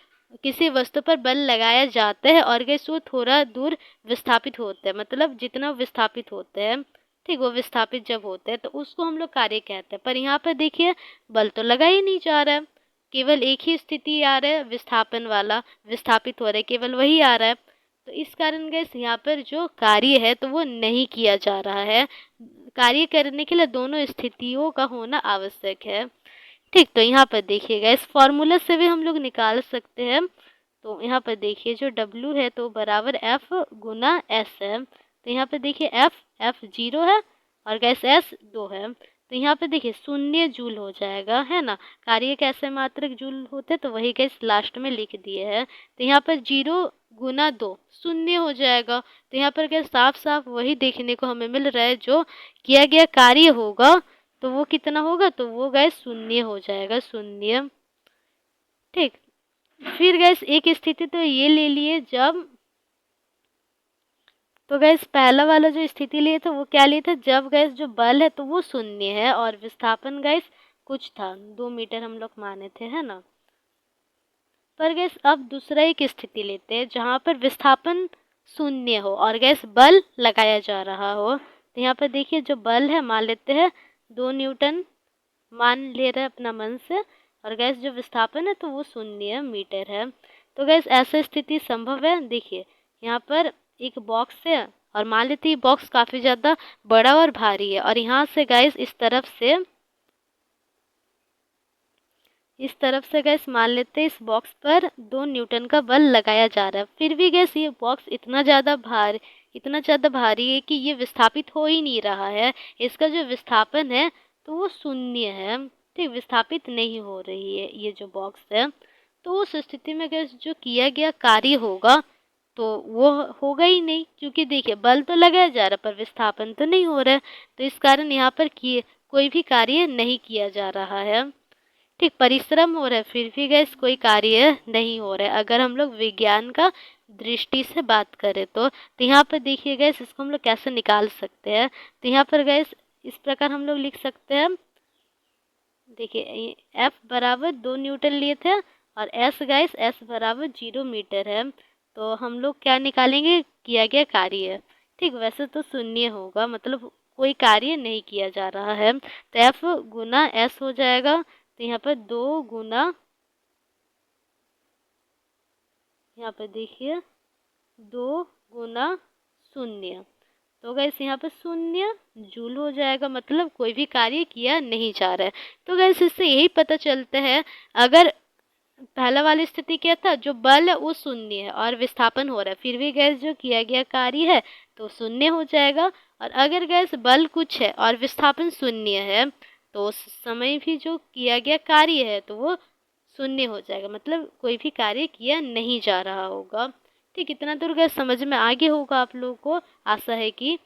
[SPEAKER 1] किसी वस्तु पर बल लगाया जाता है और गैस वो थोड़ा दूर विस्थापित होते हैं, मतलब जितना विस्थापित होते हैं, ठीक, वो विस्थापित जब होते हैं तो उसको हम लोग कार्य कहते हैं। पर यहाँ पर देखिए बल तो लगा ही नहीं जा रहा है, केवल एक ही स्थिति आ रहा है विस्थापन वाला, विस्थापित हो रहा है केवल वही आ रहा है। तो इस कारण गैस यहाँ पर जो कार्य है तो वो नहीं किया जा रहा है। कार्य करने के लिए दोनों स्थितियों का होना आवश्यक है। ठीक, तो यहाँ पर देखिएगा इस फॉर्मूला से भी हम लोग निकाल सकते हैं। तो यहाँ पर देखिए जो W है तो बराबर F गुना S है। तो यहाँ पे देखिए F 0 है और गैस S 2 है। तो यहाँ पे देखिए 0 जूल हो जाएगा, है ना। कार्य कैसे मात्रक जूल होते तो वही गैस लास्ट में लिख दिए हैं। तो यहाँ पर 0 गुना 2 0 हो जाएगा। तो यहाँ पर गैस साफ साफ वही देखने को हमें मिल रहा है, जो किया गया कार्य होगा तो वो कितना होगा, तो वो गैस 0 हो जाएगा, 0। ठीक, फिर गैस एक स्थिति तो ये ले लिए जब, तो गैस पहला वाला जो स्थिति लिए थे वो क्या लिए थे, जब गैस जो बल है तो वो 0 है और विस्थापन गैस कुछ था, 2 मीटर हम लोग माने थे, है ना। पर गैस अब दूसरा एक स्थिति लेते हैं जहाँ पर विस्थापन 0 हो और गैस बल लगाया जा रहा हो। तो यहाँ पर देखिए जो बल है मान लेते हैं 2 न्यूटन मान ले रहे हैं अपना मन से, और गैस जो विस्थापन है तो वो 0 मीटर है। तो गैस ऐसा स्थिति संभव है। देखिए यहाँ पर एक बॉक्स है और मान लेते हैं बॉक्स काफ़ी ज़्यादा बड़ा और भारी है, और यहाँ से गैस इस तरफ से गैस मान लेते हैं इस बॉक्स पर 2 न्यूटन का बल लगाया जा रहा है। फिर भी गैस ये बॉक्स इतना ज़्यादा भारी है कि ये विस्थापित हो ही नहीं रहा है। इसका जो विस्थापन है तो वो 0 है। ठीक, विस्थापित नहीं हो रही है ये जो बॉक्स है। तो उस स्थिति में गैस जो किया गया कार्य होगा तो वो होगा ही नहीं, क्योंकि देखिए बल तो लगाया जा रहा है पर विस्थापन तो नहीं हो रहा है। तो इस कारण यहाँ पर कोई भी कार्य नहीं किया जा रहा है। ठीक, परिश्रम हो रहा है फिर भी गैस कोई कार्य नहीं हो रहा है, अगर हम लोग विज्ञान का दृष्टि से बात करें तो यहाँ पर देखिए गैस इसको हम लोग कैसे निकाल सकते हैं। तो यहाँ पर गैस इस प्रकार हम लोग लिख सकते हैं। देखिए F बराबर 2 न्यूटन लिए थे और S गैस S बराबर 0 मीटर है। तो हम लोग क्या निकालेंगे, किया गया कार्य। ठीक, वैसे तो शून्य होगा, मतलब कोई कार्य नहीं किया जा रहा है, तो एफ गुना एस हो जाएगा। तो यहाँ पर 2 गुना, यहाँ पर देखिए 2 गुना शून्य, तो गैस यहाँ पर 0 जूल हो जाएगा, मतलब कोई भी कार्य किया नहीं जा रहा है। तो गैस इससे यही पता चलता है, अगर पहला वाली स्थिति क्या था, जो बल है वो शून्य है और विस्थापन हो रहा है, फिर भी गैस जो किया गया कार्य है तो शून्य हो जाएगा। और अगर गैस बल कुछ है और विस्थापन शून्य है, तो उस समय भी जो किया गया कार्य है तो वो शून्य हो जाएगा, मतलब कोई भी कार्य किया नहीं जा रहा होगा। ठीक, इतना दूर गैस समझ में आ गया होगा आप लोगों को, आशा है कि।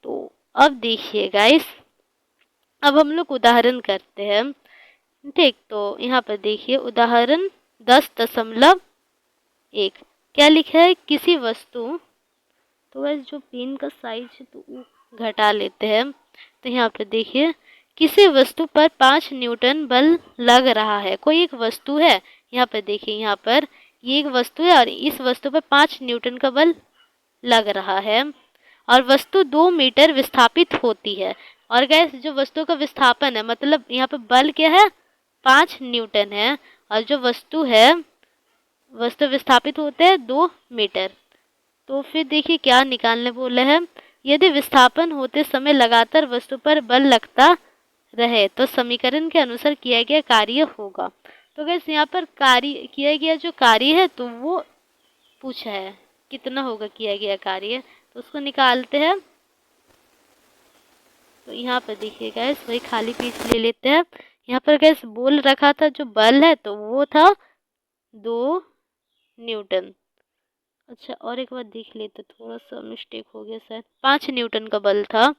[SPEAKER 1] तो अब देखिए गाइस, अब हम लोग उदाहरण करते हैं। ठीक, तो यहाँ पर देखिए उदाहरण 10.1, क्या लिखा है, किसी वस्तु, तो गैस जो पेन का साइज है तो वो घटा लेते हैं। तो यहाँ पर देखिए किसी वस्तु पर 5 न्यूटन बल लग रहा है, कोई एक वस्तु है, यहाँ पर देखिए, यहाँ पर ये एक वस्तु है और इस वस्तु पर 5 न्यूटन का बल लग रहा है और वस्तु 2 मीटर विस्थापित होती है। और गैस जो वस्तु का विस्थापन है, मतलब यहाँ पर बल क्या है, 5 न्यूटन है, और जो वस्तु है, वस्तु विस्थापित होते हैं 2 मीटर। तो फिर देखिए क्या निकालने बोले हैं, यदि विस्थापन होते समय लगातार वस्तु पर बल लगता रहे तो समीकरण के अनुसार किया गया कार्य होगा। तो गैस यहाँ पर कार्य, किया गया जो कार्य है तो वो पूछा है कितना होगा किया गया कार्य, तो उसको निकालते हैं। तो यहाँ पर देखिए गैस वही खाली पेज ले लेते हैं। यहाँ पर गैस बोल रखा था जो बल है तो वो था 2 न्यूटन। अच्छा, और एक बार देख लेते, थोड़ा सा मिस्टेक हो गया, शायद 5 न्यूटन का बल था।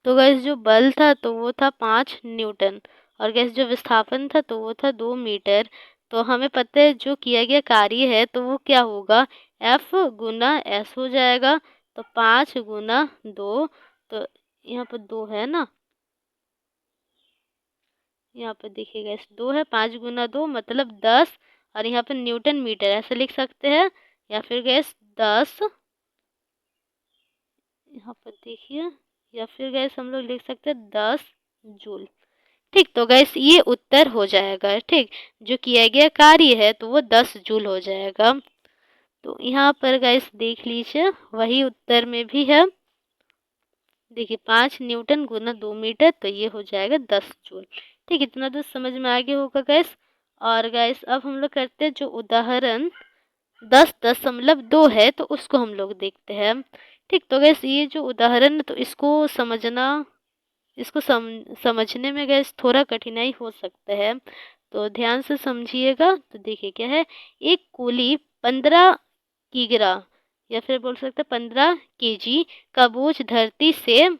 [SPEAKER 1] तो गैस जो बल था तो वो था 5 न्यूटन, और गैस जो विस्थापन था तो वो था 2 मीटर। तो हमें पता है जो किया गया कार्य है तो वो क्या होगा, एफ गुना एस हो जाएगा। तो 5 गुना 2, तो यहाँ पर 2 है ना, यहाँ पर देखिएगा इस 2 है, 5 गुना 2 मतलब 10, और यहाँ पर न्यूटन मीटर ऐसे लिख सकते हैं, या फिर गैस 10, यहाँ पर देखिए, या फिर गैस हम लोग लिख सकते हैं 10 जूल। ठीक, तो गैस ये उत्तर हो जाएगा। ठीक, जो किया गया कार्य है तो वो 10 जूल हो जाएगा। तो यहाँ पर गैस देख लीजिए वही उत्तर में भी है, देखिए 5 न्यूटन गुना 2 मीटर, तो ये हो जाएगा 10 जूल। ठीक, इतना तो समझ में आ गया होगा गैस। और गैस अब हम लोग करते हैं जो उदाहरण 10.2 है तो उसको हम लोग देखते हैं। ठीक, तो गैस ये जो उदाहरण, तो इसको समझना, इसको समझने में गैस थोड़ा कठिनाई हो सकता है, तो ध्यान से समझिएगा। तो देखिए क्या है, एक कुली 15 किग्रा, या फिर बोल सकते 15 केजी का बोझ धरती से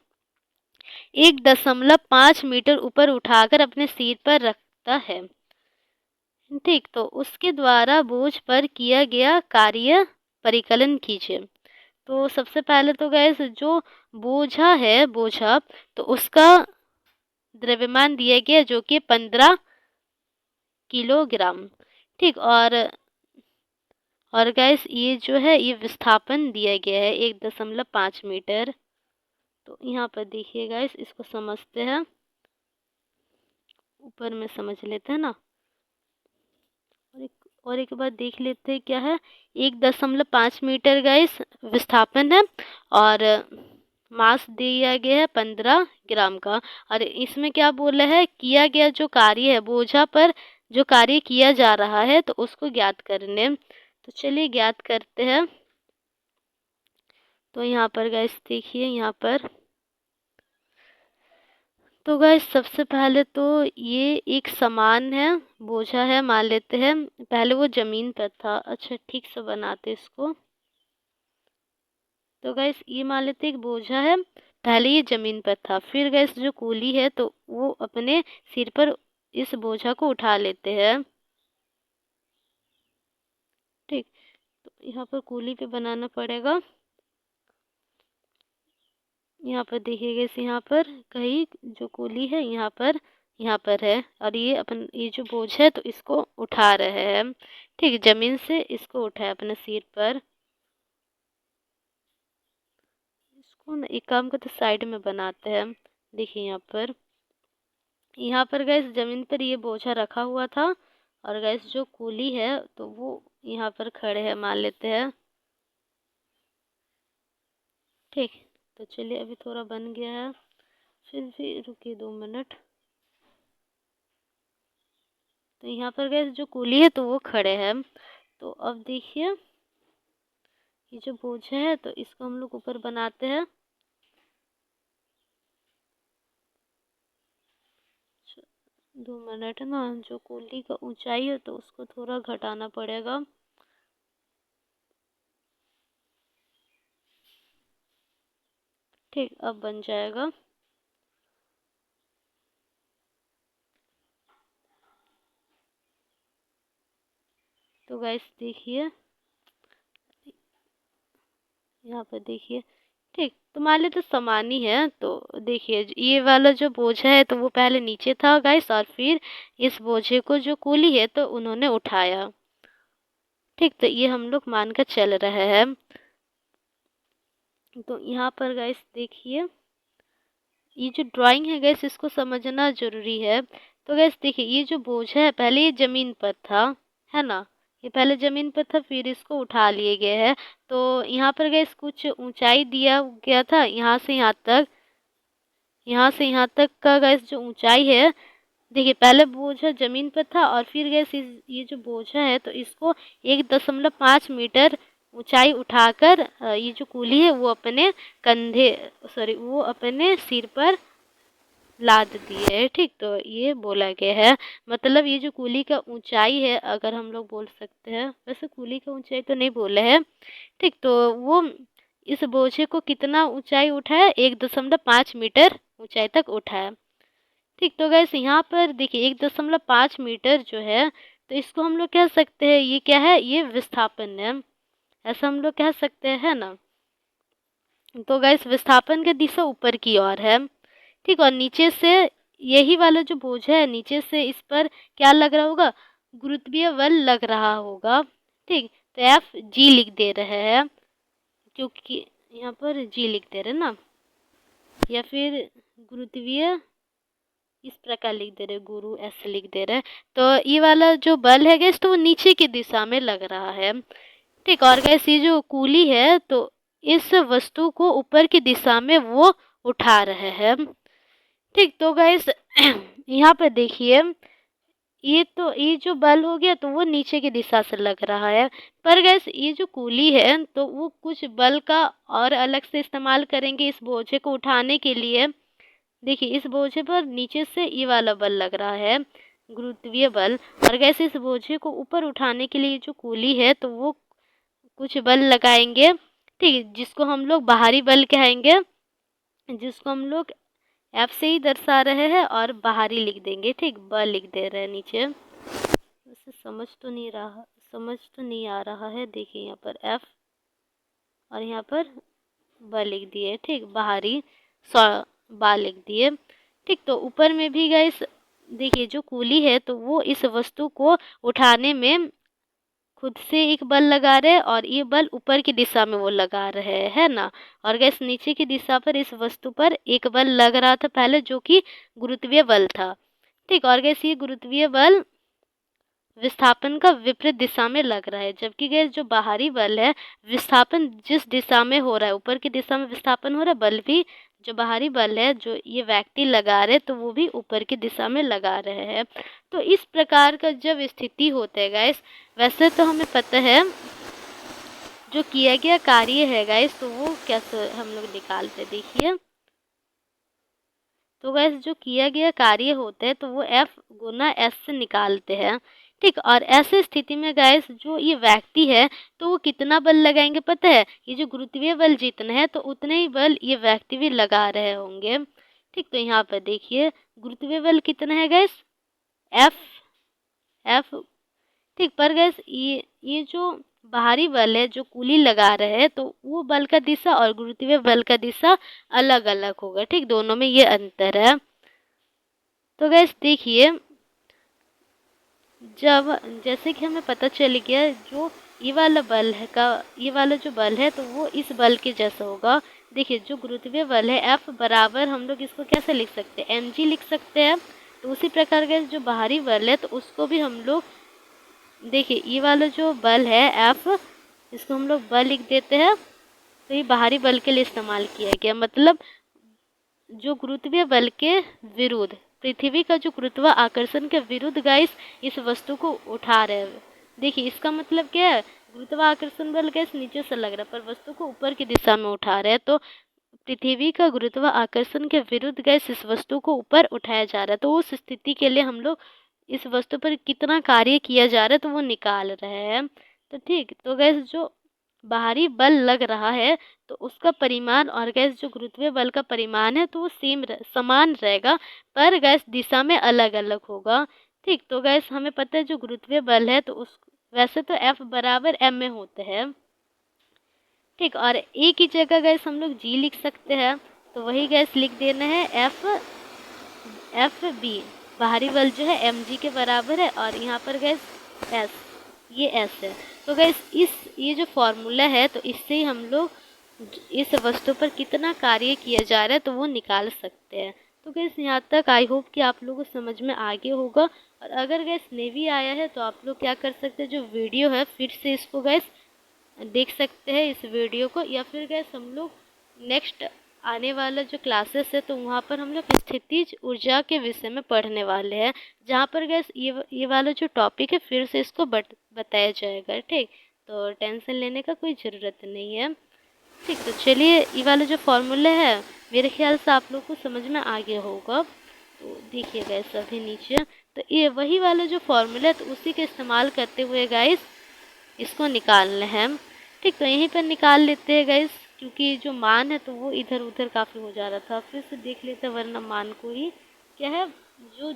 [SPEAKER 1] 1.5 मीटर ऊपर उठाकर अपने सिर पर रखता है। ठीक, तो उसके द्वारा बोझ पर किया गया कार्य परिकलन कीजिए। तो सबसे पहले तो गैस जो बोझा है, बोझा, तो उसका द्रव्यमान दिया गया जो कि 15 किलोग्राम। ठीक, और गैस ये जो है ये विस्थापन दिया गया है 1.5 मीटर। तो यहाँ पर देखिए गैस इसको समझते हैं, ऊपर में समझ लेते हैं ना, और एक बार देख लेते हैं क्या है, 1.5 मीटर गैस विस्थापन है, और मास दिया गया है 15 ग्राम का। और इसमें क्या बोला है, किया गया जो कार्य है, बोझा पर जो कार्य किया जा रहा है तो उसको ज्ञात करने। तो चलिए ज्ञात करते हैं। तो यहाँ पर गैस देखिए, यहाँ पर तो गैस सबसे पहले तो ये एक सामान है, बोझा है, मान लेते हैं, पहले वो ज़मीन पर था। अच्छा, ठीक से बनाते इसको। तो गैस ये मान लेते एक बोझा है, पहले ये ज़मीन पर था, फिर गैस जो कूली है तो वो अपने सिर पर इस बोझा को उठा लेते हैं। ठीक, तो यहाँ पर कूली पे बनाना पड़ेगा। यहाँ पर देखिए गैस, यहाँ पर कहीं जो कूली है यहाँ पर यहाँ पर है और ये अपन ये जो बोझ है तो इसको उठा रहे हैं। ठीक है, ज़मीन से इसको उठाया अपने सिर पर। इसको ना एक काम करते साइड में बनाते हैं। देखिए यहाँ पर गैस ज़मीन पर ये बोझा रखा हुआ था और गैस जो कूली है तो वो यहाँ पर खड़े हैं, मान लेते हैं। ठीक, तो चलिए अभी थोड़ा बन गया है, फिर भी रुकिए 2 मिनट। तो यहाँ पर गैस जो कूली है तो वो खड़े हैं। तो अब देखिए ये जो बोझा है तो इसको हम लोग ऊपर बनाते हैं। 2 मिनट ना, जो कूली का ऊंचाई है तो उसको थोड़ा घटाना पड़ेगा। ठीक, अब बन जाएगा। तो गाइस देखिए यहाँ पर देखिए। ठीक, तो मान लेते समान ही है। तो देखिए ये वाला जो बोझा है तो वो पहले नीचे था गाइस और फिर इस बोझे को जो कूली है तो उन्होंने उठाया। ठीक, तो ये हम लोग मान कर चल रहे हैं। तो यहाँ पर गाइस देखिए ये जो ड्राइंग है गैस इसको समझना ज़रूरी है। तो गैस देखिए ये जो बोझ है पहले ये ज़मीन पर था, है ना? ये पहले ज़मीन पर था फिर इसको उठा लिए गए हैं। तो यहाँ पर गैस कुछ ऊंचाई दिया गया था यहाँ से यहाँ तक का गैस जो ऊंचाई है। देखिए पहले बोझा ज़मीन पर था और फिर गैस ये जो बोझा है तो इसको 1.5 मीटर ऊंचाई उठाकर ये जो कूली है वो अपने कंधे वो अपने सिर पर लाद दिए है। ठीक, तो ये बोला गया है। मतलब ये जो कूली का ऊंचाई है अगर हम लोग बोल सकते हैं, वैसे कूली का ऊंचाई तो नहीं बोले हैं। ठीक, तो वो इस बोझे को कितना ऊंचाई उठाया, 1.5 मीटर ऊंचाई तक उठाया। ठीक, तो गैस यहाँ पर देखिए 1.5 मीटर जो है तो इसको हम लोग कह सकते हैं ये क्या है, ये विस्थापन है। ऐसा हम लोग कह सकते हैं, है ना? तो गैस विस्थापन की दिशा ऊपर की ओर है। ठीक, और नीचे से यही वाला जो बोझ है नीचे से इस पर क्या लग रहा होगा, गुरुत्वीय बल लग रहा होगा। ठीक, तो एफ जी लिख दे रहे हैं क्योंकि यहाँ पर जी लिख दे रहे हैं ना, या फिर गुरुत्वीय इस प्रकार लिख दे रहे, गुरु ऐसे लिख दे रहे। तो ये वाला जो बल है गैस तो वो नीचे की दिशा में लग रहा है। ठीक, और गैस ये जो कूली है तो इस वस्तु को ऊपर की दिशा में वो उठा रहे हैं। ठीक, तो गैस यहाँ पर देखिए ये जो बल हो गया तो वो नीचे की दिशा से लग रहा है। पर गैस ये जो कूली है तो वो कुछ बल का और अलग से इस्तेमाल करेंगे इस बोझे को उठाने के लिए। देखिए इस बोझे पर नीचे से ये वाला बल लग रहा है, गुरुत्वीय बल। और गैस इस बोझे को ऊपर उठाने के लिए जो कूली है तो वो कुछ बल लगाएंगे। ठीक, जिसको हम लोग बाहरी बल कहेंगे, जिसको हम लोग एफ से ही दर्शा रहे हैं और बाहरी लिख देंगे। ठीक, बल लिख दे रहे हैं नीचे। वैसे समझ तो नहीं आ रहा है। देखिए यहाँ पर एफ और यहाँ पर ब लिख दिए। ठीक, बाहरी बा लिख दिए। ठीक, तो ऊपर में भी गाइस देखिए जो कूली है तो वो इस वस्तु को उठाने में खुद से एक बल लगा रहे हैं और ये बल ऊपर की दिशा में वो लगा रहे हैं, है ना? और गैस नीचे की दिशा पर इस वस्तु पर एक बल लग रहा था पहले जो कि गुरुत्वीय बल था। ठीक, और गैस ये गुरुत्वीय बल विस्थापन का विपरीत दिशा में लग रहा है, जबकि गैस जो बाहरी बल है विस्थापन जिस दिशा में हो रहा है ऊपर की दिशा में विस्थापन हो रहा है, बल भी जो बाहरी बल है जो ये व्यक्ति लगा रहे तो वो भी ऊपर की दिशा में लगा रहे हैं। तो इस प्रकार का जब स्थिति होता है गाइस, वैसे तो हमें पता है जो किया गया कार्य है गाइस तो वो कैसे हम लोग निकालते देखिए। तो गैस जो किया गया कार्य होता है तो वो एफ गुना एस से निकालते हैं। ठीक, और ऐसे स्थिति में गैस जो ये व्यक्ति है तो वो कितना बल लगाएंगे पता है, ये जो गुरुत्वीय बल जितना है तो उतने ही बल ये व्यक्ति भी लगा रहे होंगे। ठीक, तो यहाँ पर देखिए गुरुत्वीय बल कितना है गैस, एफ एफ। ठीक, पर गैस ये जो बाहरी बल है जो कूली लगा रहे हैं तो वो बल का दिशा और गुरुत्वीय बल का दिशा अलग अलग होगा। ठीक, दोनों में ये अंतर है। तो गैस देखिए, जब जैसे कि हमें पता चल गया जो ये वाला बल है का ये वाला जो बल है तो वो इस बल के जैसा होगा। देखिए जो गुरुत्वीय बल है F बराबर हम लोग इसको कैसे लिख सकते हैं, mg लिख सकते हैं। तो उसी प्रकार का जो बाहरी बल है तो उसको भी हम लोग, देखिए ये वाला जो बल है F, इसको हम लोग बल लिख देते हैं। तो ये बाहरी बल के लिए इस्तेमाल किया गया, मतलब जो गुरुत्वीय बल के विरुद्ध, पृथ्वी का जो गुरुत्वाकर्षण के विरुद्ध गाइस इस वस्तु को उठा रहे हैं। देखिए इसका मतलब क्या है, गुरुत्वाकर्षण बल गाइस नीचे से लग रहा है पर वस्तु को ऊपर की दिशा में उठा रहे हैं। तो पृथ्वी का गुरुत्वाकर्षण के विरुद्ध गैस इस वस्तु को ऊपर उठाया जा रहा है। तो उस स्थिति के लिए हम लोग इस वस्तु पर कितना कार्य किया जा रहा है तो वो निकाल रहे हैं। तो ठीक, तो गैस जो बाहरी बल लग रहा है तो उसका परिमाण और गैस जो गुरुत्वीय बल का परिमाण है तो वो समान रहेगा, पर गैस दिशा में अलग अलग होगा। ठीक, तो गैस हमें पता है जो गुरुत्वीय बल है तो उस वैसे तो F बराबर m में होते हैं। ठीक, और ए की जगह गैस हम लोग जी लिख सकते हैं। तो वही गैस लिख देना है एफ बी, बाहरी बल जो है एम जी के बराबर है और यहाँ पर गैस एस, ये एस है। तो गैस ये जो फॉर्मूला है तो इससे ही हम लोग इस वस्तु पर कितना कार्य किया जा रहा है तो वो निकाल सकते हैं। तो गैस यहाँ तक आई होप कि आप लोगों को समझ में आ गया होगा। और अगर गैस नहीं आया है तो आप लोग क्या कर सकते हैं, जो वीडियो है फिर से इसको गैस देख सकते हैं इस वीडियो को, या फिर गैस हम लोग नेक्स्ट आने वाला जो क्लासेस है तो वहाँ पर हम लोग स्थितिज ऊर्जा के विषय में पढ़ने वाले हैं, जहाँ पर गैस ये वाला जो टॉपिक है फिर से इसको बताया जाएगा। ठीक, तो टेंशन लेने का कोई ज़रूरत नहीं है। ठीक, तो चलिए ये वाला जो फॉर्मूला है मेरे ख्याल से आप लोग को समझ में आ गया होगा। तो देखिए गैस अभी नीचे, तो ये वही वाला जो फॉर्मूला है तो उसी के इस्तेमाल करते हुए गाइस इसको निकालना है। ठीक, तो यहीं पर निकाल लेते हैं गाइस, क्योंकि जो मान है तो वो इधर उधर काफ़ी हो जा रहा था। फिर से देख लेते हैं वरना मान को ही, क्या है, जो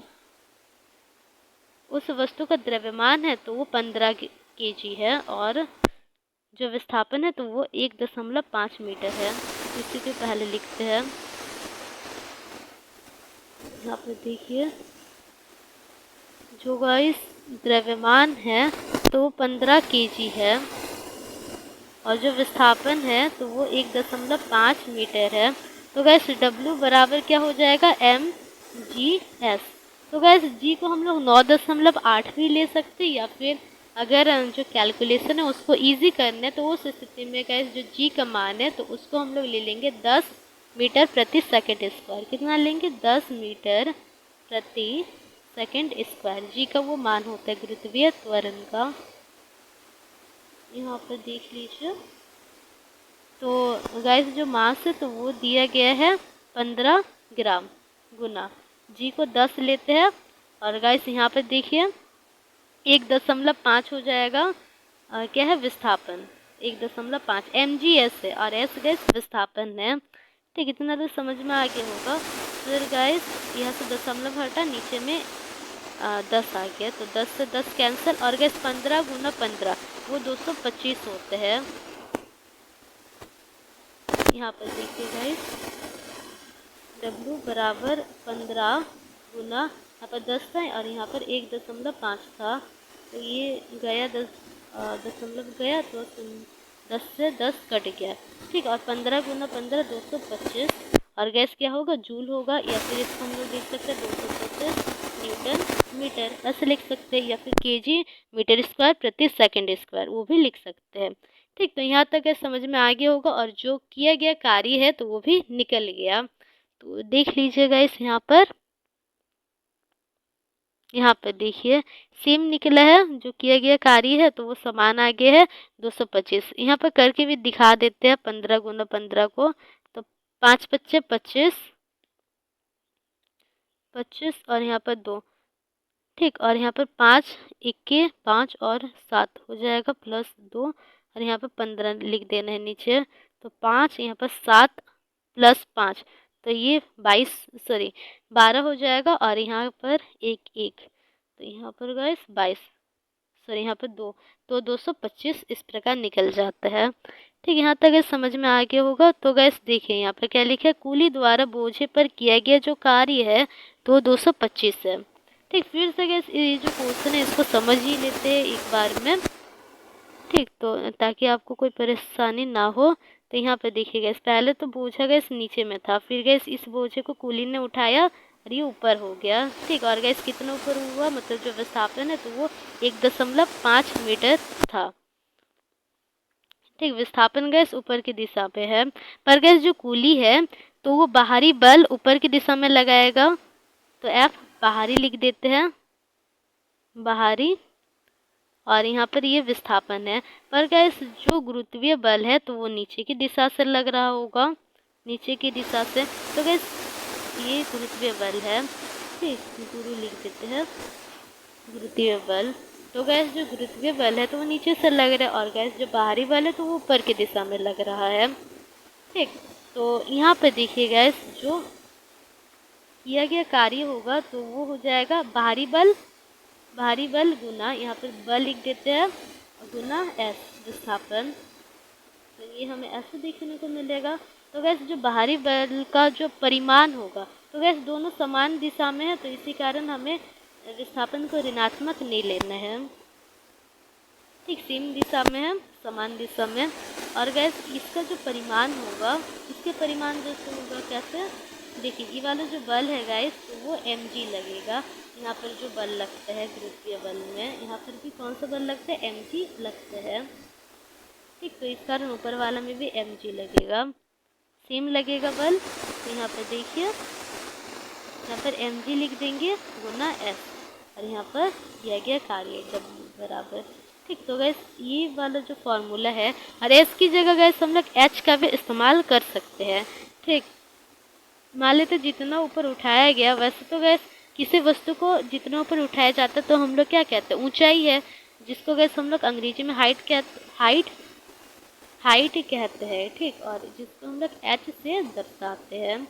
[SPEAKER 1] उस वस्तु का द्रव्यमान है तो वो 15 kg है और जो विस्थापन है तो वो 1.5 मीटर है। इसी को पहले लिखते हैं। यहाँ पर देखिए जो गाइस द्रव्यमान है तो वो 15 kg है और जो विस्थापन है तो वो 1.5 मीटर है। तो गैस W बराबर क्या हो जाएगा, mgs। तो गैस G को हम लोग 9.8 भी ले सकते हैं, या फिर अगर जो कैलकुलेशन है उसको इजी करने तो उस स्थिति में गैस जो G का मान है तो उसको हम लोग ले लेंगे 10 मीटर प्रति सेकंड स्क्वायर। कितना लेंगे, 10 मीटर प्रति सेकंड स्क्वायर। G का वो मान होता है गुरुत्वीय त्वरण का। यहाँ पर देख लीजिए, तो गैस जो मास है तो वो दिया गया है 15 ग्राम गुना जी को 10 लेते हैं। और गैस यहाँ पर देखिए 1.5 हो जाएगा, क्या है, विस्थापन 1.5 mgs है और s गैस विस्थापन है। ठीक, इतना तो समझ में आ गया होगा। फिर गैस यहाँ से दशमलव हटा, नीचे में 10 आ गया, तो 10 से 10 कैंसिल और गैस 15 गुना 15 वो 225 होते हैं। यहाँ पर देखिए गाइस W बराबर 15 गुना, यहाँ पर 10 था और यहाँ पर 1.5 था, तो ये गया 10 गया तो 10 से 10 कट गया। ठीक, और 15 गुना 15 225 और गैस क्या होगा, जूल होगा, या फिर इसको हम लोग देख सकते हैं 225 न्यूटन मीटर ऐसे लिख सकते हैं, या फिर केजी मीटर स्क्वायर प्रति सेकंड स्क्वायर वो भी लिख सकते हैं। ठीक, तो यहाँ तक समझ में आ गया होगा और जो किया गया कार्य है तो वो भी निकल गया। तो देख लीजिएगा इस यहाँ पर देखिए सेम निकला है, जो किया गया कार्य है तो वो समान आ गया है 225। यहाँ पर करके भी दिखा देते हैं 15 गुना 15 को, तो 5 पच्चे 25 25 और यहाँ पर 2। ठीक, और यहाँ पर 5 इक्के 5 और 7 हो जाएगा प्लस 2 और यहाँ पर 15 लिख देना है नीचे, तो 5 यहाँ पर 7 प्लस 5 तो ये 12 हो जाएगा और यहाँ पर 1 तो यहाँ पर गए 22, सॉरी यहाँ पर 2 तो 225 इस प्रकार निकल जाता है। ठीक, यहाँ तक गैस समझ में आ गया होगा। तो गैस देखिए यहाँ पर क्या लिखा है, कूली द्वारा बोझे पर किया गया जो कार्य है तो 225 है। ठीक, फिर से गैस ये जो क्वेश्चन है इसको समझ ही लेते हैं एक बार में। ठीक, तो ताकि आपको कोई परेशानी ना हो। तो यहाँ पे देखिए गैस, पहले तो बोझा गैस नीचे में था, फिर गैस इस बोझे को कूली ने उठाया और ये ऊपर हो गया। ठीक, और गैस कितना ऊपर हुआ, मतलब जो विस्थापन है तो वो 1.5 मीटर था। ठीक, विस्थापन गैस ऊपर की दिशा पे है, पर गैस जो कूली है तो वो बाहरी बल ऊपर की दिशा में लगाएगा। तो एफ बाहरी लिख देते हैं, बाहरी। और यहाँ पर ये विस्थापन है, पर गैस जो गुरुत्वीय बल है तो वो नीचे की दिशा से लग रहा होगा, नीचे की दिशा से। तो गैस ये गुरुत्वीय बल है। ठीक, गुरु लिख देते हैं, गुरुत्वीय बल। तो गैस जो गुरुत्वीय बल है तो वो नीचे से लग रहा है, और गैस जो बाहरी बल है तो वो ऊपर की दिशा में लग रहा है। ठीक, तो यहाँ पर देखिए गैस, जो किया गया कार्य होगा तो वो हो जाएगा बाहरी बल गुना, यहाँ पर बल लिख देते हैं, गुना एस विस्थापन। तो ये हमें ऐसे देखने को मिलेगा। तो गैस जो बाहरी बल का जो परिमाण होगा, तो गैस दोनों समान दिशा में है, तो इसी कारण हमें विस्थापन को ऋणात्मक नहीं लेना है। ठीक, सेम दिशा में है, समान दिशा में। और गैस इसका जो परिमाण होगा, इसके परिमाण जैसे होगा कैसे, देखिए ये वाला जो बल है गाइस तो वो mg लगेगा। यहाँ पर जो बल लगता है गुरुत्वीय बल में, यहाँ पर भी कौन सा बल लगता है, mg लगता है। ठीक, तो इस कारण ऊपर वाला में भी mg लगेगा, सेम लगेगा बल। तो यहाँ पर देखिए, यहाँ पर mg लिख देंगे गुना s, और यहाँ पर किया गया कार्य w बराबर। ठीक, तो गैस ये वाला जो फॉर्मूला है, और s की जगह गैस हम लोग h का भी इस्तेमाल कर सकते हैं। ठीक, मान लेते जितना ऊपर उठाया गया, वैसे तो गैस किसी वस्तु को जितना ऊपर उठाया जाता है तो हम लोग क्या कहते हैं, ऊंचाई है, जिसको गैस हम लोग अंग्रेजी में हाइट कहते हैं। ठीक, और जिसको हम लोग एच से दर्शाते हैं।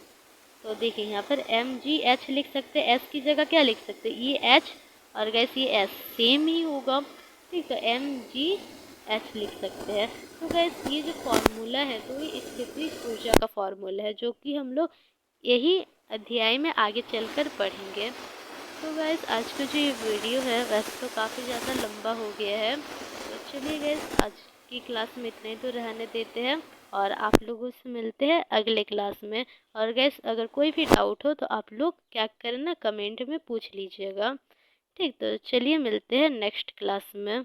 [SPEAKER 1] तो देखिए यहाँ पर mgh लिख सकते हैं, s की जगह क्या लिख सकते हैं, ये h, और गैस ये s सेम ही होगा। ठीक, तो mgh लिख सकते हैं। तो गैस ये जो फॉर्मूला है तो ये स्थितिज ऊर्जा का फॉर्मूला है, जो कि हम लोग यही अध्याय में आगे चलकर पढ़ेंगे। तो गाइस आज का जो ये वीडियो है वैसे तो काफ़ी ज़्यादा लंबा हो गया है, तो चलिए गाइस आज की क्लास में इतना ही तो रहने देते हैं, और आप लोगों से मिलते हैं अगले क्लास में। और गाइस अगर कोई भी डाउट हो तो आप लोग क्या करना, कमेंट में पूछ लीजिएगा। ठीक, तो चलिए मिलते हैं नेक्स्ट क्लास में।